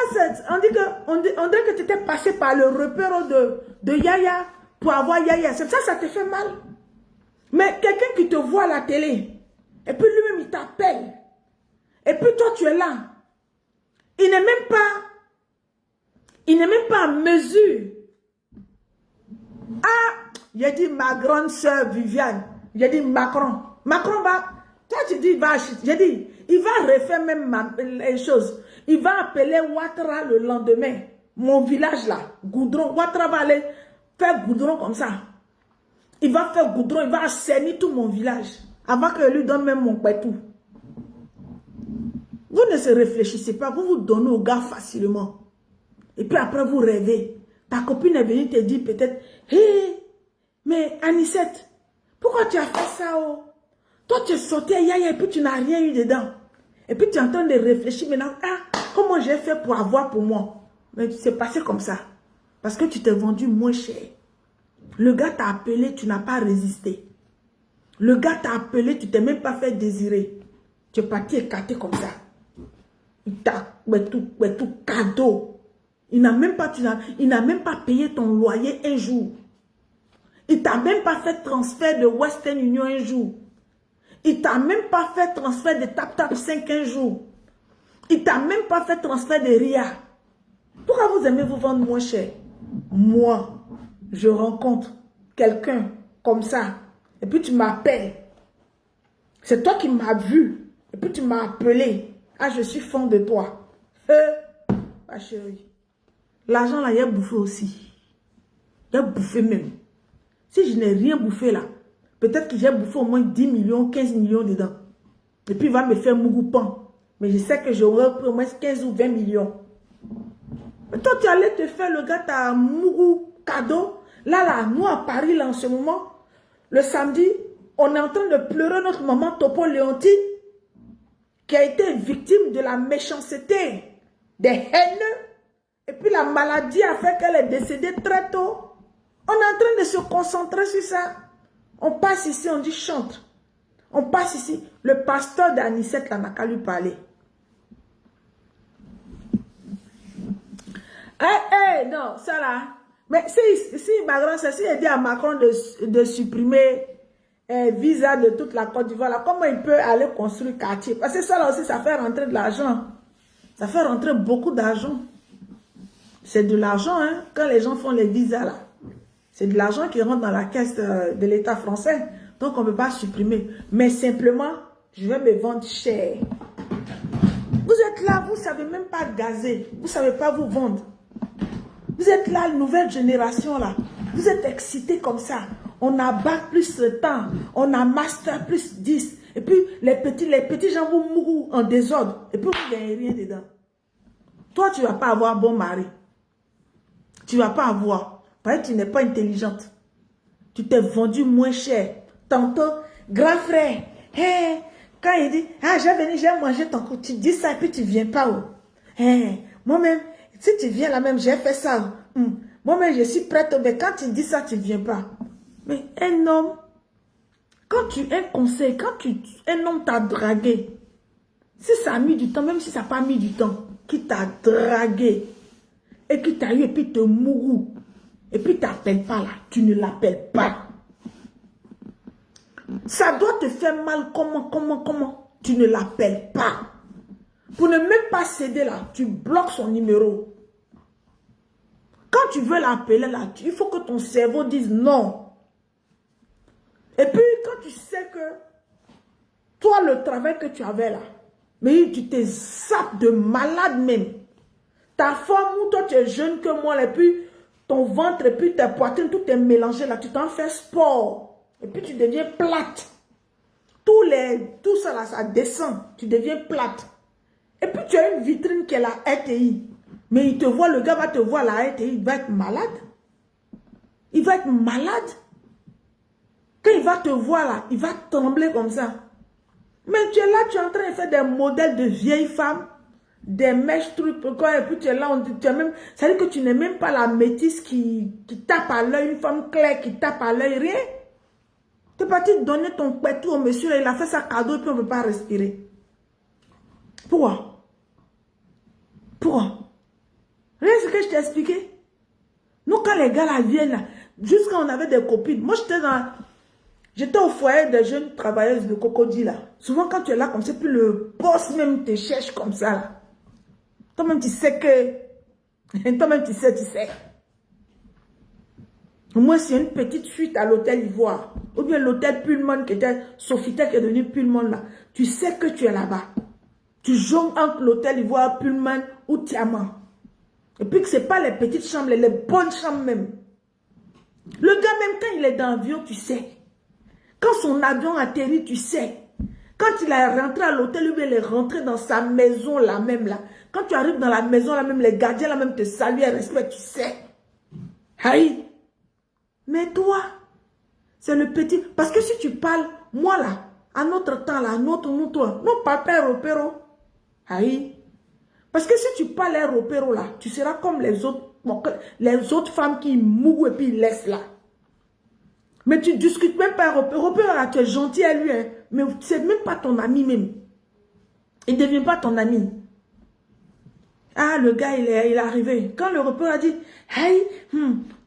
on dirait que tu étais passé par le repère de Yaya pour avoir Yaya. C'est ça, ça te fait mal. Mais quelqu'un qui te voit à la télé, et puis lui-même il t'appelle, et puis toi tu es là. Il n'est même pas en mesure. Ah, j'ai dit ma grande soeur Viviane, j'ai dit Macron. Macron va, toi tu dis va, j'ai dit, il va refaire même les choses. Il va appeler Ouattara le lendemain. Mon village là, goudron. Ouattara va aller faire goudron comme ça. Il va faire goudron, il va assainir tout mon village. Avant que je lui donne même mon pétou. Vous ne se réfléchissez pas, vous vous donnez au gars facilement. Et puis après vous rêvez. Ta copine est venue te dire peut-être, hé, mais Anicette, pourquoi tu as fait ça? Oh? Toi tu es sorti à Yaya et puis tu n'as rien eu dedans. Et puis tu es en train de réfléchir maintenant, ah, comment j'ai fait pour avoir pour moi? Mais c'est passé comme ça. Parce que tu t'es vendu moins cher. Le gars t'a appelé, tu n'as pas résisté. Le gars t'a appelé, tu t'es même pas fait désirer. Tu es parti écarter comme ça. Il t'a tout cadeau. Il n'a même pas payé ton loyer un jour. Il t'a même pas fait transfert de Western Union un jour. Il t'a même pas fait transfert de TapTap 5 un jour. Il t'a même pas fait transfert de RIA. Pourquoi vous aimez vous vendre moins cher? Moi, je rencontre quelqu'un comme ça. Et puis tu m'appelles. C'est toi qui m'as vu. Et puis tu m'as appelé. Ah, je suis fan de toi. Ma chérie. L'argent là, il a bouffé aussi. Il a bouffé même. Si je n'ai rien bouffé là, peut-être que j'ai bouffé au moins 10 millions, 15 millions dedans. Et puis il va me faire mougoupan. Mais je sais que j'aurai pris au moins 15 ou 20 millions. Mais toi, tu allais te faire le gars, ta mougou cadeau. Là, nous à Paris, là, en ce moment, le samedi, on est en train de pleurer notre maman Topo Léontine, qui a été victime de la méchanceté, des haineux, et puis la maladie a fait qu'elle est décédée très tôt. On est en train de se concentrer sur ça. On passe ici, on dit chante. On passe ici. Le pasteur d'Anicette, là, n'a qu'à lui parler. Non, ça là. Mais si ma grande sœur, si elle dit à Macron de supprimer visa de toute la Côte d'Ivoire, là, comment il peut aller construire quartier? Parce que ça là aussi, ça fait rentrer de l'argent. Ça fait rentrer beaucoup d'argent. C'est de l'argent, hein, quand les gens font les visas là. C'est de l'argent qui rentre dans la caisse de l'État français. Donc, on ne peut pas supprimer. Mais simplement, je vais me vendre cher. Vous êtes là, vous ne savez même pas gazer. Vous ne savez pas vous vendre. Vous êtes là, la nouvelle génération là. Vous êtes excités comme ça. On a bac plus le temps. On a master plus 10. Et puis, les petits gens vous mourront en désordre. Et puis, vous ne gagnez rien dedans. Toi, tu ne vas pas avoir bon mari. Tu ne vas pas avoir. Parce que tu n'es pas intelligente. Tu t'es vendu moins cher. Tantôt, grand frère, hey, quand il dit, ah, j'ai venu, j'ai mangé ton coup, tu dis ça et puis tu ne viens pas. Oh. Hey, moi-même, si tu viens là même, j'ai fait ça. Moi-même, je suis prête, mais quand tu dis ça, tu ne viens pas. Mais un homme, quand tu un conseil, un homme t'a dragué, si ça a mis du temps, même si ça n'a pas mis du temps, qui t'a dragué, et qui t'a eu, et puis te mourou, et puis tu t'appelles pas là, tu ne l'appelles pas. Ça doit te faire mal, comment, tu ne l'appelles pas. Pour ne même pas céder là, tu bloques son numéro. Quand tu veux l'appeler là, il faut que ton cerveau dise non. Et puis quand tu sais que toi le travail que tu avais là, mais tu te sapes de malade même. Ta forme où toi tu es jeune que moi, et puis ton ventre et puis ta poitrine, tout est mélangé là, tu t'en fais sport. Et puis tu deviens plate. Tout ça là, ça descend. Tu deviens plate. Et puis tu as une vitrine qui est la RTI. Mais il te voit, le gars va te voir la RTI, il va être malade. Il va être malade. Quand il va te voir là, il va trembler comme ça. Mais tu es là, tu es en train de faire des modèles de vieilles femmes, des mèches trucs, et puis tu es là, ça veut dire que tu n'es même pas la métisse qui tape à l'œil, une femme claire qui tape à l'œil, rien. Tu es parti donner ton pétou au monsieur, là, il a fait sa cadeau et puis on ne peut pas respirer. Pourquoi? Pourquoi? Rien ce que je t'ai expliqué. Nous, quand les gars là viennent là, juste quand on avait des copines, moi j'étais au foyer des jeunes travailleuses de Cocody là. Souvent quand tu es là comme ça, puis le boss même te cherche comme ça là. Toi-même tu sais que... Toi-même tu sais. Moi, c'est une petite fuite à l'hôtel Ivoire. Ou bien l'hôtel Pullman qui était Sofitel qui est devenu Pullman là. Tu sais que tu es là-bas. Tu jongles entre l'hôtel Ivoire, Pullman ou Tiaman. Et puis que ce n'est pas les petites chambres, les bonnes chambres même. Le gars même quand il est dans l'avion, tu sais. Quand son avion atterrit, tu sais. Quand il est rentré à l'hôtel, lui, il est rentré dans sa maison là même là. Quand tu arrives dans la maison là même, les gardiens là même te saluent et respectent, tu sais. Aïe. Mais toi, c'est le petit. Parce que si tu parles, moi là, à notre temps là, nous toi, non pas père opéro. Aïe. Parce que si tu parles à opéro là, tu seras comme les autres femmes qui mourent et puis ils laissent là. Mais tu ne discutes même pas opéro là, tu es gentil à lui, hein, mais c'est même pas ton ami même. Il ne devient pas ton ami. Ah, le gars, il est arrivé. Quand le repère a dit, hey,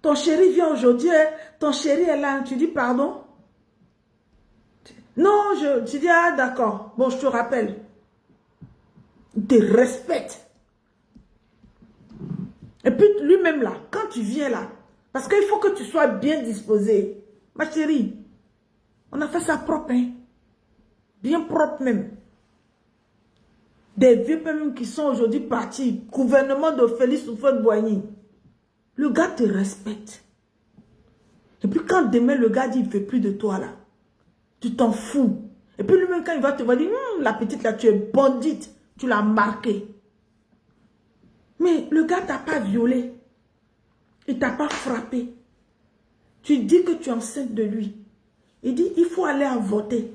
ton chéri vient aujourd'hui, hein, ton chéri est là. Tu dis pardon? Non, tu dis, ah d'accord, bon, je te rappelle. Il te respecte. Et puis lui-même là, quand tu viens là, parce qu'il faut que tu sois bien disposé. Ma chérie, on a fait ça propre, hein? Bien propre même. Des vieux même qui sont aujourd'hui partis, gouvernement de Félix Houphouët-Boigny. Le gars te respecte. Et puis quand demain le gars dit il ne fait plus de toi là, tu t'en fous. Et puis lui-même quand il va te voir, dire, la petite là, tu es bandite, tu l'as marqué. Mais le gars t'a pas violé. Il t'a pas frappé. Tu dis que tu es enceinte de lui. Il dit, il faut aller à voter.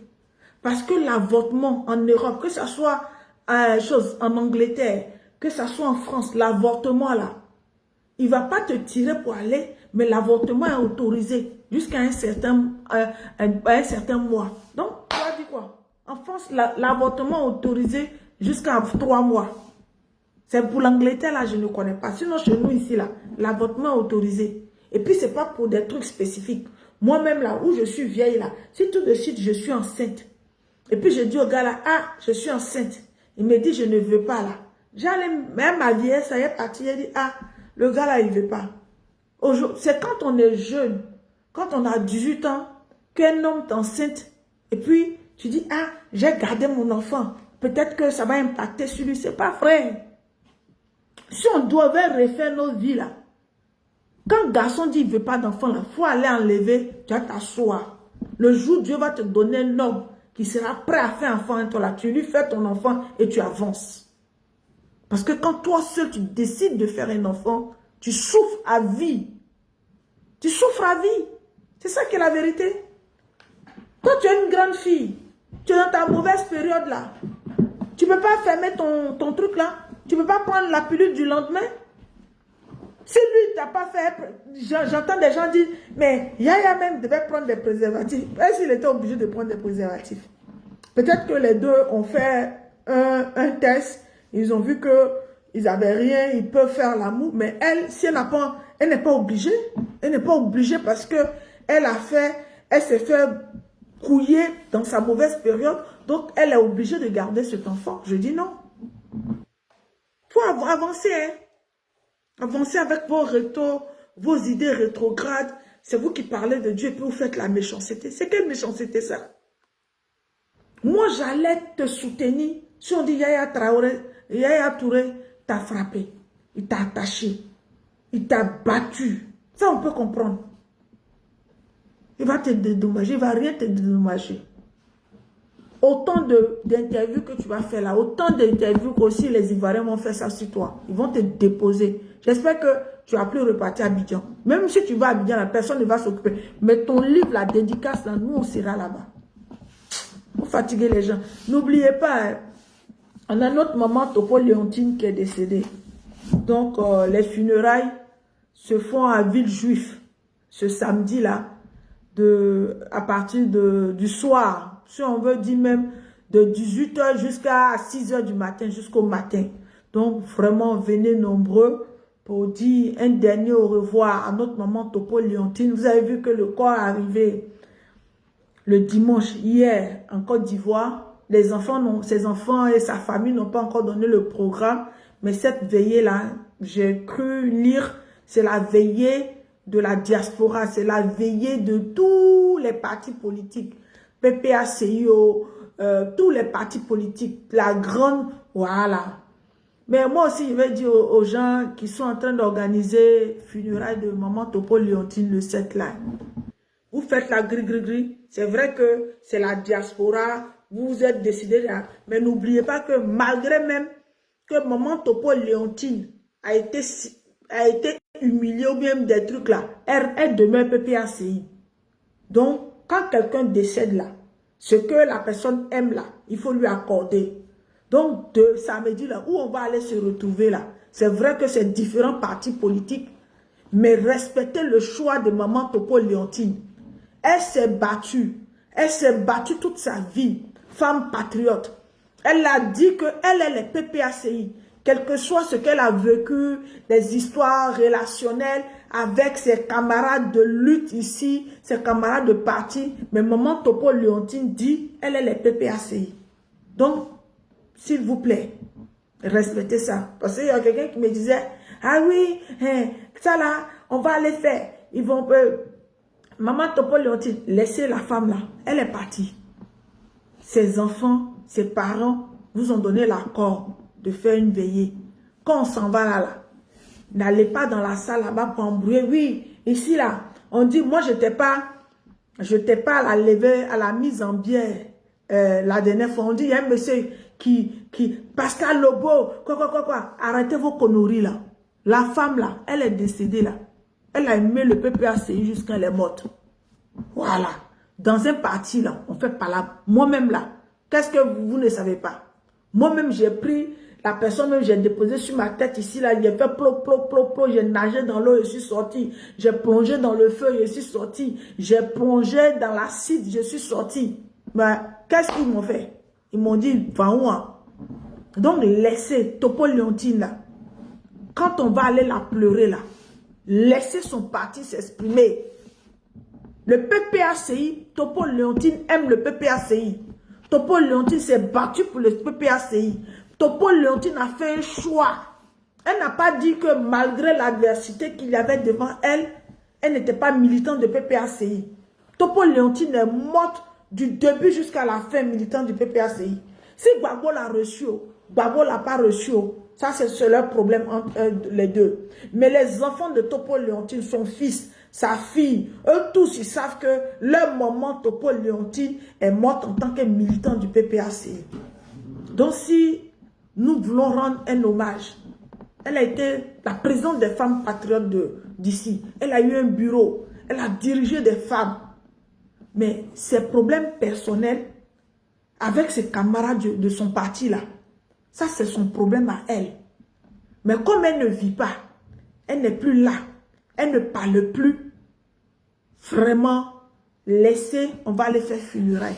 Parce que l'avortement en Europe, que ce soit chose en Angleterre, que ça soit en France, l'avortement là, il ne va pas te tirer pour aller, mais l'avortement est autorisé jusqu'à un certain mois. Donc, tu as dit quoi? En France, l'avortement est autorisé jusqu'à 3 mois. C'est pour l'Angleterre, là, je ne connais pas. Sinon, chez nous, ici, là, l'avortement est autorisé. Et puis, ce n'est pas pour des trucs spécifiques. Moi-même, là, où je suis vieille, là, si tout de suite, je suis enceinte. Et puis, je dis au gars, là, ah, je suis enceinte. Il me dit, je ne veux pas, là. J'allais, même ma vieille, ça y est parti. Il dit, ah, le gars, là, il ne veut pas. C'est quand on est jeune, quand on a 18 ans, qu'un homme t'enceinte. Et puis, tu dis, ah, j'ai gardé mon enfant. Peut-être que ça va impacter sur lui. Ce n'est pas vrai. Si on devait refaire nos vies là, quand un garçon dit qu'il ne veut pas d'enfant, il faut aller enlever, tu vas t'asseoir. Le jour où Dieu va te donner un homme qui sera prêt à faire enfant à toi là, tu lui fais ton enfant et tu avances. Parce que quand toi seul tu décides de faire un enfant, tu souffres à vie. Tu souffres à vie. C'est ça qui est la vérité. Toi tu es une grande fille, tu es dans ta mauvaise période là. Tu ne peux pas fermer ton truc là. Tu ne peux pas prendre la pilule du lendemain. Si lui, tu n'as pas fait... J'entends des gens dire, mais Yaya même devait prendre des préservatifs. Est-ce qu'il était obligé de prendre des préservatifs? Peut-être que les deux ont fait un test. Ils ont vu qu'ils n'avaient rien. Ils peuvent faire l'amour. Mais elle, si elle n'a pas... Elle n'est pas obligée. Elle n'est pas obligée parce que elle s'est fait couiller dans sa mauvaise période. Donc, elle est obligée de garder cet enfant. Je dis non. Il faut avancer, hein. Avancez avec vos idées rétrogrades. C'est vous qui parlez de Dieu et puis vous faites la méchanceté. C'est quelle méchanceté ça? Moi, j'allais te soutenir. Si on dit Yaya Touré t'a frappé, il t'a attaché, il t'a battu. Ça, on peut comprendre. Il va te dédommager, il ne va rien te dédommager. Autant d'interviews que tu vas faire là, autant d'interviews qu'aussi les Ivoiriens vont faire ça sur toi. Ils vont te déposer. J'espère que tu vas plus repartir à Abidjan. Même si tu vas à Abidjan, la personne ne va s'occuper. Mais ton livre, la dédicace, là, nous, on sera là-bas. Pour fatiguer les gens. N'oubliez pas, hein, on a notre maman Topo Léontine qui est décédée. Donc, les funérailles se font à Villejuif ce samedi-là, à partir du soir. Si on veut dire même de 18 h jusqu'à 6 h du matin, jusqu'au matin. Donc, vraiment, venez nombreux pour dire un dernier au revoir à notre maman Topo Léontine. Vous avez vu que le corps est arrivé le dimanche, hier, en Côte d'Ivoire. Ses enfants et sa famille n'ont pas encore donné le programme. Mais cette veillée-là, j'ai cru lire, c'est la veillée de la diaspora. C'est la veillée de tous les partis politiques. PPACIO, tous les partis politiques, la grande, voilà. Mais moi aussi, je vais dire aux gens qui sont en train d'organiser funérailles de maman Topo Léontine le 7 là. Vous faites la gris-gris-gris. C'est vrai que c'est la diaspora, vous êtes décidés là. Mais n'oubliez pas que malgré même que maman Topo Léontine a été humiliée ou bien des trucs là, elle demeure PPACI. Donc, quand quelqu'un décède là, ce que la personne aime là, il faut lui accorder. Donc, de samedi là, où on va aller se retrouver là, c'est vrai que c'est différents partis politiques, mais respectez le choix de maman Topo Léontine. Elle s'est battue toute sa vie, femme patriote. Elle a dit qu'elle est les PPACI, quel que soit ce qu'elle a vécu, les histoires relationnelles avec ses camarades de lutte ici, ses camarades de parti. Mais maman Topo Léontine dit, elle est les PPACI. Donc, s'il vous plaît, respectez ça. Parce qu'il y a quelqu'un qui me disait, ah oui, ça là, on va aller faire. Ils vont... maman Topo Léontine, laissez la femme là, elle est partie. Ses enfants, ses parents vous ont donné l'accord de faire une veillée. Quand on s'en va là, n'allez pas dans la salle là-bas pour embrouiller. Oui, ici là, on dit, moi je n'étais pas à la levée, à la mise en bière la dernière fois. On dit, il y a un monsieur Pascal Lobo, quoi. Arrêtez vos conneries là. La femme là, elle est décédée là. Elle a aimé le PPACI jusqu'à elle est morte. Voilà. Dans un parti là, on fait pas là. Moi-même là, qu'est-ce que vous ne savez pas? Moi-même, j'ai pris la personne, même j'ai déposé sur ma tête ici, là, j'ai fait plop, plop, plop, plop, j'ai nagé dans l'eau, je suis sorti. J'ai plongé dans le feu, je suis sorti. J'ai plongé dans l'acide, je suis sorti. Mais qu'est-ce qu'ils m'ont fait? Ils m'ont dit, va où? Donc, laissez Topo Leontine, là. Quand on va aller la pleurer, là, laissez son parti s'exprimer. Le PPACI, Topo Leontine aime le PPACI. Topo Leontine s'est battu pour le PPACI. Topo Leontine a fait un choix. Elle n'a pas dit que malgré l'adversité qu'il y avait devant elle, elle n'était pas militante de PPACI. Topo Leontine est morte du début jusqu'à la fin militante du PPACI. Si Gbagbo l'a reçu, Gbagbo l'a pas reçu, ça c'est leur problème entre les deux. Mais les enfants de Topo Leontine, son fils, sa fille, eux tous, ils savent que leur maman Topo Leontine est morte en tant que militant du PPACI. Donc si nous voulons rendre un hommage, elle a été la présidente des femmes patriotes d'ici. Elle a eu un bureau, elle a dirigé des femmes. Mais ses problèmes personnels avec ses camarades de son parti là, ça c'est son problème à elle. Mais comme elle ne vit pas, elle n'est plus là, elle ne parle plus, vraiment, laissez, on va les faire funérailles.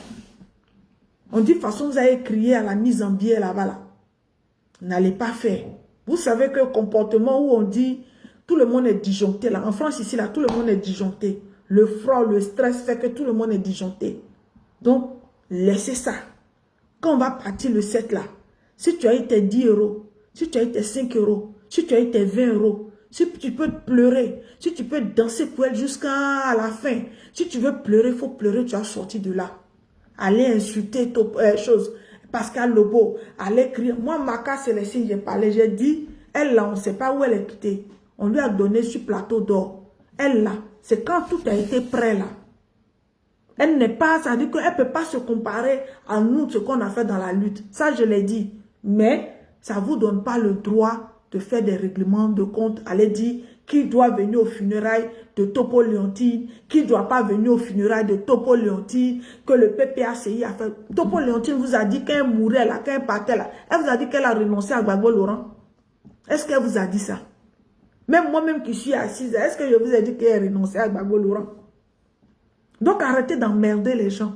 On dit, de toute façon, vous avez crié à la mise en biais là-bas, là. N'allez pas faire. Vous savez que le comportement où on dit, tout le monde est disjoncté, là. En France, ici, là, tout le monde est disjoncté. Le froid, le stress fait que tout le monde est disjoncté. Donc, laissez ça. Quand on va partir le 7, là, si tu as eu tes 10 euros, si tu as eu tes 5 euros, si tu as eu tes 20 euros, si tu peux pleurer, si tu peux danser pour elle jusqu'à la fin, si tu veux pleurer, il faut pleurer, tu as sorti de là. Allez insulter Pascal Lobo, allez crier. Moi, Maka Célestine, j'ai parlé, j'ai dit, elle là, on ne sait pas où elle est quittée. On lui a donné sur plateau d'or. Elle là, c'est quand tout a été prêt là. Elle n'est pas, ça veut dire qu'elle ne peut pas se comparer à nous, ce qu'on a fait dans la lutte. Ça, je l'ai dit. Mais ça ne vous donne pas le droit de faire des règlements de compte. Allez dire qui doit venir aux funérailles de Topo Leontine, qui ne doit pas venir aux funérailles de Topo Leontine, que le PPACI a fait. Topo Leontine vous a dit qu'elle mourait là, qu'elle partait là. Elle vous a dit qu'elle a renoncé à Gbagbo Laurent. Est-ce qu'elle vous a dit ça? Même moi-même qui suis assise, est-ce que je vous ai dit qu'elle a renoncé à Gbagbo Laurent? Donc arrêtez d'emmerder les gens.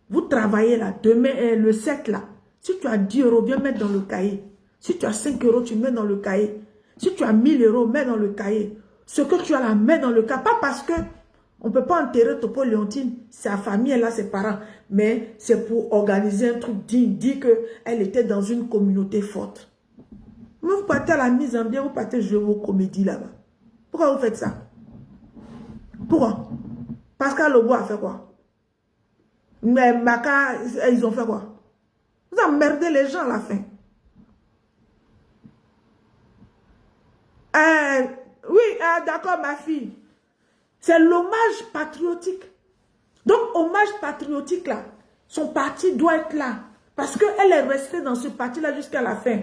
Vous travaillez là, demain, le 7 là. Si tu as 10 euros, viens mettre dans le cahier. Si tu as 5 euros, tu mets dans le cahier. Si tu as 1000 euros, mets dans le cahier. Ce que tu as là, mets dans le cahier. Pas parce que on ne peut pas enterrer Topo Leontine, sa famille est là, ses parents. Mais c'est pour organiser un truc digne, dire qu'elle était dans une communauté forte. Mais vous partez à la mise en bien, vous partez jouer vos comédies là-bas. Pourquoi vous faites ça? Pourquoi? Pascal Lobo a fait quoi? Mais Maka, ils ont fait quoi? Vous emmerdez les gens à la fin. Oui, d'accord, ma fille. C'est l'hommage patriotique. Donc, hommage patriotique, là, son parti doit être là. Parce qu'elle est restée dans ce parti-là jusqu'à la fin.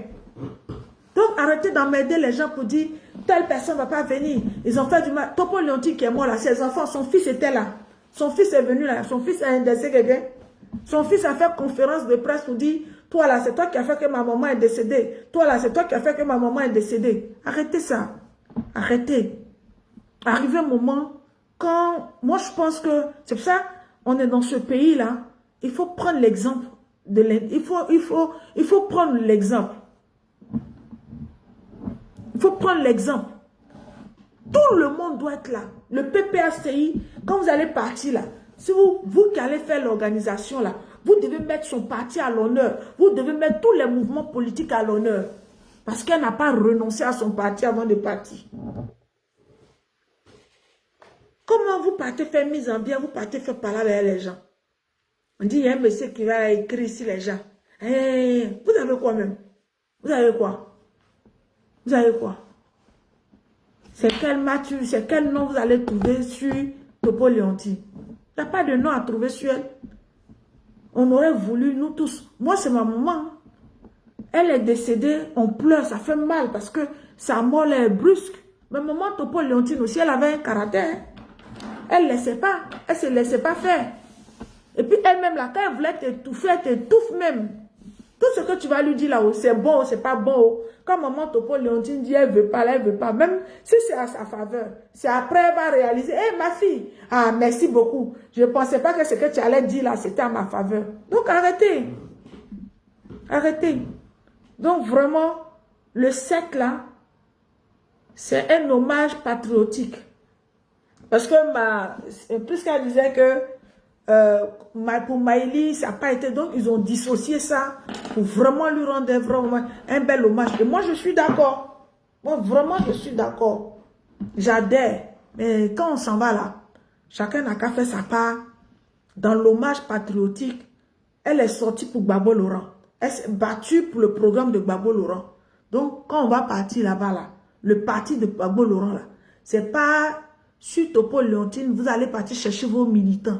Donc, arrêtez d'emmerder les gens pour dire, telle personne ne va pas venir. Ils ont fait du mal. Topo Leontine qui est mort là, ses enfants, son fils était là. Son fils est venu là. Son fils a indexé quelqu'un. Son fils a fait conférence de presse pour dire, toi là, c'est toi qui as fait que ma maman est décédée. Toi là, c'est toi qui as fait que ma maman est décédée. Arrêtez ça. Arrêtez. Arrivé un moment, quand, moi je pense que, c'est pour ça, on est dans ce pays-là, il faut prendre l'exemple. Il faut prendre l'exemple. Il faut prendre l'exemple. Tout le monde doit être là. Le PPACI, quand vous allez partir là, si vous qui allez faire l'organisation là, vous devez mettre son parti à l'honneur. Vous devez mettre tous les mouvements politiques à l'honneur. Parce qu'elle n'a pas renoncé à son parti avant de partir. Comment vous partez faire mise en bien, vous partez faire parler avec les gens? On dit, il y a un monsieur qui va écrire ici les gens. Hey, vous avez quoi même? Vous avez quoi? Vous avez quoi? C'est quel match, c'est quel nom vous allez trouver sur Topo Leontine? Il n'y a pas de nom à trouver sur elle. On aurait voulu, nous tous. Moi, c'est ma maman. Elle est décédée, on pleure, ça fait mal parce que sa mort est brusque. Mais maman Topo Leontine aussi, elle avait un caractère. Elle ne laissait pas, elle ne se laissait pas faire. Et puis elle-même, là, quand elle voulait t'étouffer, elle t'étouffe même. Tout ce que tu vas lui dire là-haut, c'est bon, c'est pas bon. Quand maman Topo Léontine dit, elle veut pas, là, elle veut pas. Même si c'est à sa faveur, c'est après, elle va réaliser, hé, ma fille, ah, merci beaucoup. Je ne pensais pas que ce que tu allais dire là, c'était à ma faveur. Donc, arrêtez. Arrêtez. Donc, vraiment, le 7 là, c'est un hommage patriotique. Parce que puisqu'elle disait que pour Maïli, ça n'a pas été, donc ils ont dissocié ça pour vraiment lui rendre un bel hommage. Et moi, je suis d'accord. Moi, vraiment, je suis d'accord. J'adhère. Mais quand on s'en va là, chacun n'a qu'à faire sa part. Dans l'hommage patriotique, elle est sortie pour Gbagbo Laurent. Elle s'est battue pour le programme de Gbagbo Laurent. Donc, quand on va partir là-bas, là, le parti de Gbagbo Laurent, là, c'est pas sur Topo Léontine, vous allez partir chercher vos militants.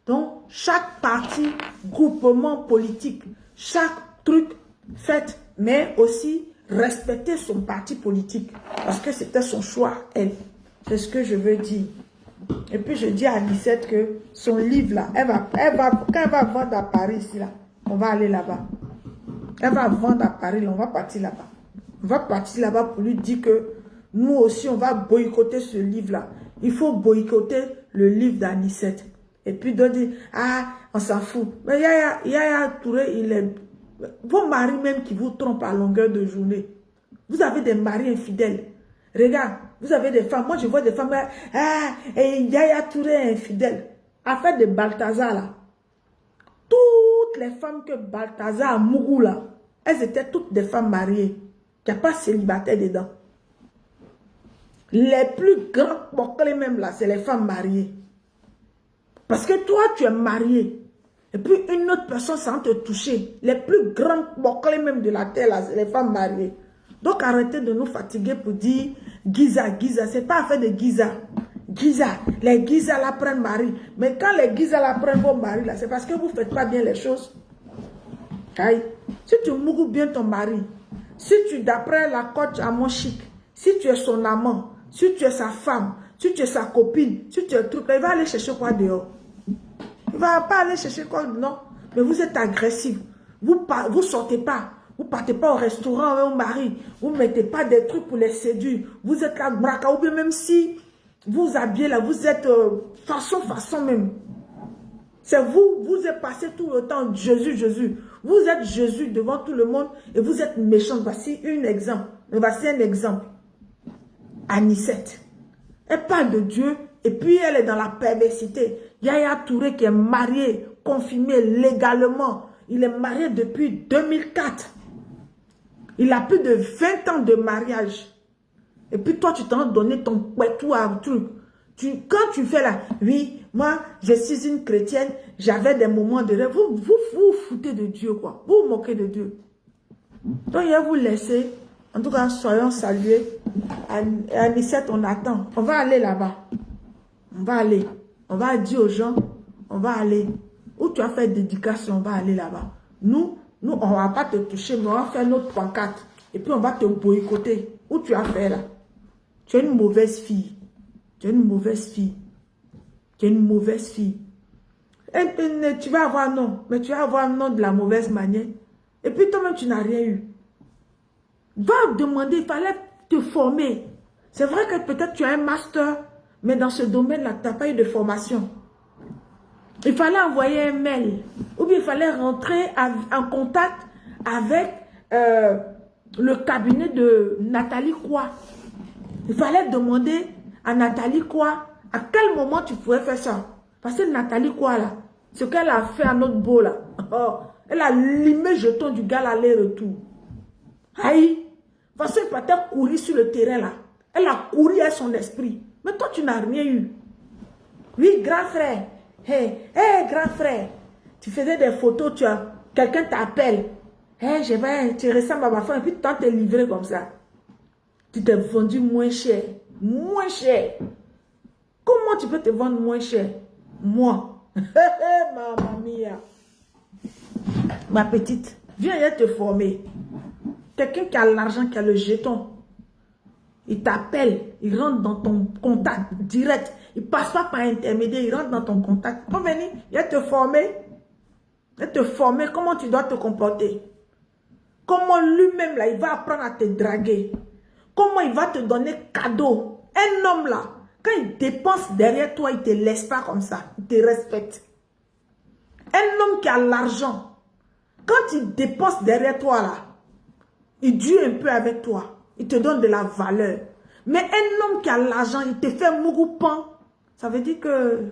Donc, chaque parti, groupement politique, chaque truc fait, mais aussi respecter son parti politique. Parce que c'était son choix, elle. C'est ce que je veux dire. Et puis, je dis à Anicette que son livre, là, quand elle va vendre à Paris, ici, là, on va aller là-bas. Elle va vendre à Paris, là, on va partir là-bas. On va partir là-bas pour lui dire que nous aussi, on va boycotter ce livre-là. Il faut boycotter le livre d'Anicette. Et puis, d'autres disent, ah, on s'en fout. Mais Yaya Touré, il est... Vos maris même qui vous trompent à longueur de journée. Vous avez des maris infidèles. Regarde, vous avez des femmes. Moi, je vois des femmes, ah, et Yaya Touré est infidèle. Affaire de Balthazar, là. Toutes les femmes que Balthazar a mouru, là, elles étaient toutes des femmes mariées. Il n'y a pas célibataire dedans. Les plus grands boclés même, là, c'est les femmes mariées. Parce que toi, tu es marié. Et puis, une autre personne sans te toucher. Les plus grands boclés même de la terre, là, c'est les femmes mariées. Donc, arrêtez de nous fatiguer pour dire Giza, Giza. Ce n'est pas affaire de Giza. Giza, les Giza là prennent mari. Mais quand les Giza là prennent vos maris, là, c'est parce que vous ne faites pas bien les choses. Aïe. Si tu mourres bien ton mari, si tu, d'après la coach à mon chic, si tu es son amant, si tu es sa femme, si tu es sa copine, si tu es truc, il va aller chercher quoi dehors? Il ne va pas aller chercher quoi, non. Mais vous êtes agressif. Vous ne sortez pas. Vous ne partez pas au restaurant avec vos maris. Vous ne mettez pas des trucs pour les séduire. Vous êtes là, braca, ou bien même si vous habillez là, vous êtes façon même. C'est vous, vous êtes passé tout le temps Jésus, Jésus. Vous êtes Jésus devant tout le monde et vous êtes méchant. Voici un exemple. Voici un exemple. Anicette. Elle parle de Dieu et puis elle est dans la perversité. Yaya Touré qui est marié, confirmé légalement. Il est marié depuis 2004. Il a plus de 20 ans de mariage. Et puis toi, tu t'en donné ton tout à truc. Quand tu fais là, oui, moi, je suis une chrétienne, j'avais des moments de rêve. Vous foutez de Dieu, quoi. Vous vous moquez de Dieu. Donc, il va vous laisser. En tout cas, soyons salués. Anicette, on attend. On va aller là-bas. On va aller. On va dire aux gens, on va aller. Où tu as fait dédication, on va aller là-bas. Nous, on ne va pas te toucher, mais on va faire notre pancarte. Et puis, on va te boycotter. Où tu as fait là? Tu es une mauvaise fille. Tu es une mauvaise fille. Tu es une mauvaise fille. Et tu vas avoir non, mais tu vas avoir non de la mauvaise manière. Et puis toi-même, tu n'as rien eu. Va demander, il fallait te former. C'est vrai que peut-être tu as un master, mais dans ce domaine-là, tu n'as pas eu de formation. Il fallait envoyer un mail. Ou bien il fallait rentrer en contact avec le cabinet de Nathalie Quoi. Il fallait demander à Nathalie Quoi, à quel moment tu pouvais faire ça? Parce que Nathalie Quoi là, ce qu'elle a fait à notre beau là, elle a limé le jeton du gars l'aller-retour. Aïe, parce qu'elle peut courir sur le terrain là. Elle a couru à son esprit. Mais toi, tu n'as rien eu. Oui, grand frère. Hey, grand frère. Tu faisais des photos, quelqu'un t'appelle. Hey, tu ressembles à ma femme et puis tu t'es livré comme ça. Tu t'es vendu moins cher. Moins cher. Comment tu peux te vendre moins cher? Moi. Maman mia. Ma petite, viens te former. Quelqu'un qui a l'argent, qui a le jeton. Il t'appelle, il rentre dans ton contact direct. Il ne passe pas par intermédiaire, il rentre dans ton contact. Viens venir, viens te former. Viens te former comment tu dois te comporter. comment lui-même, là, il va apprendre à te draguer. Comment il va te donner cadeau. Un homme, là, quand il dépense derrière toi, il ne te laisse pas comme ça. Il te respecte. Un homme qui a l'argent, quand il dépense derrière toi, là, il dure un peu avec toi. Il te donne de la valeur. Mais un homme qui a l'argent, il te fait mougoupan. Ça veut dire que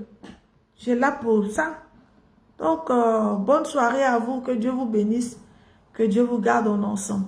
j'ai là pour ça. Donc, bonne soirée à vous. Que Dieu vous bénisse. Que Dieu vous garde en ensemble.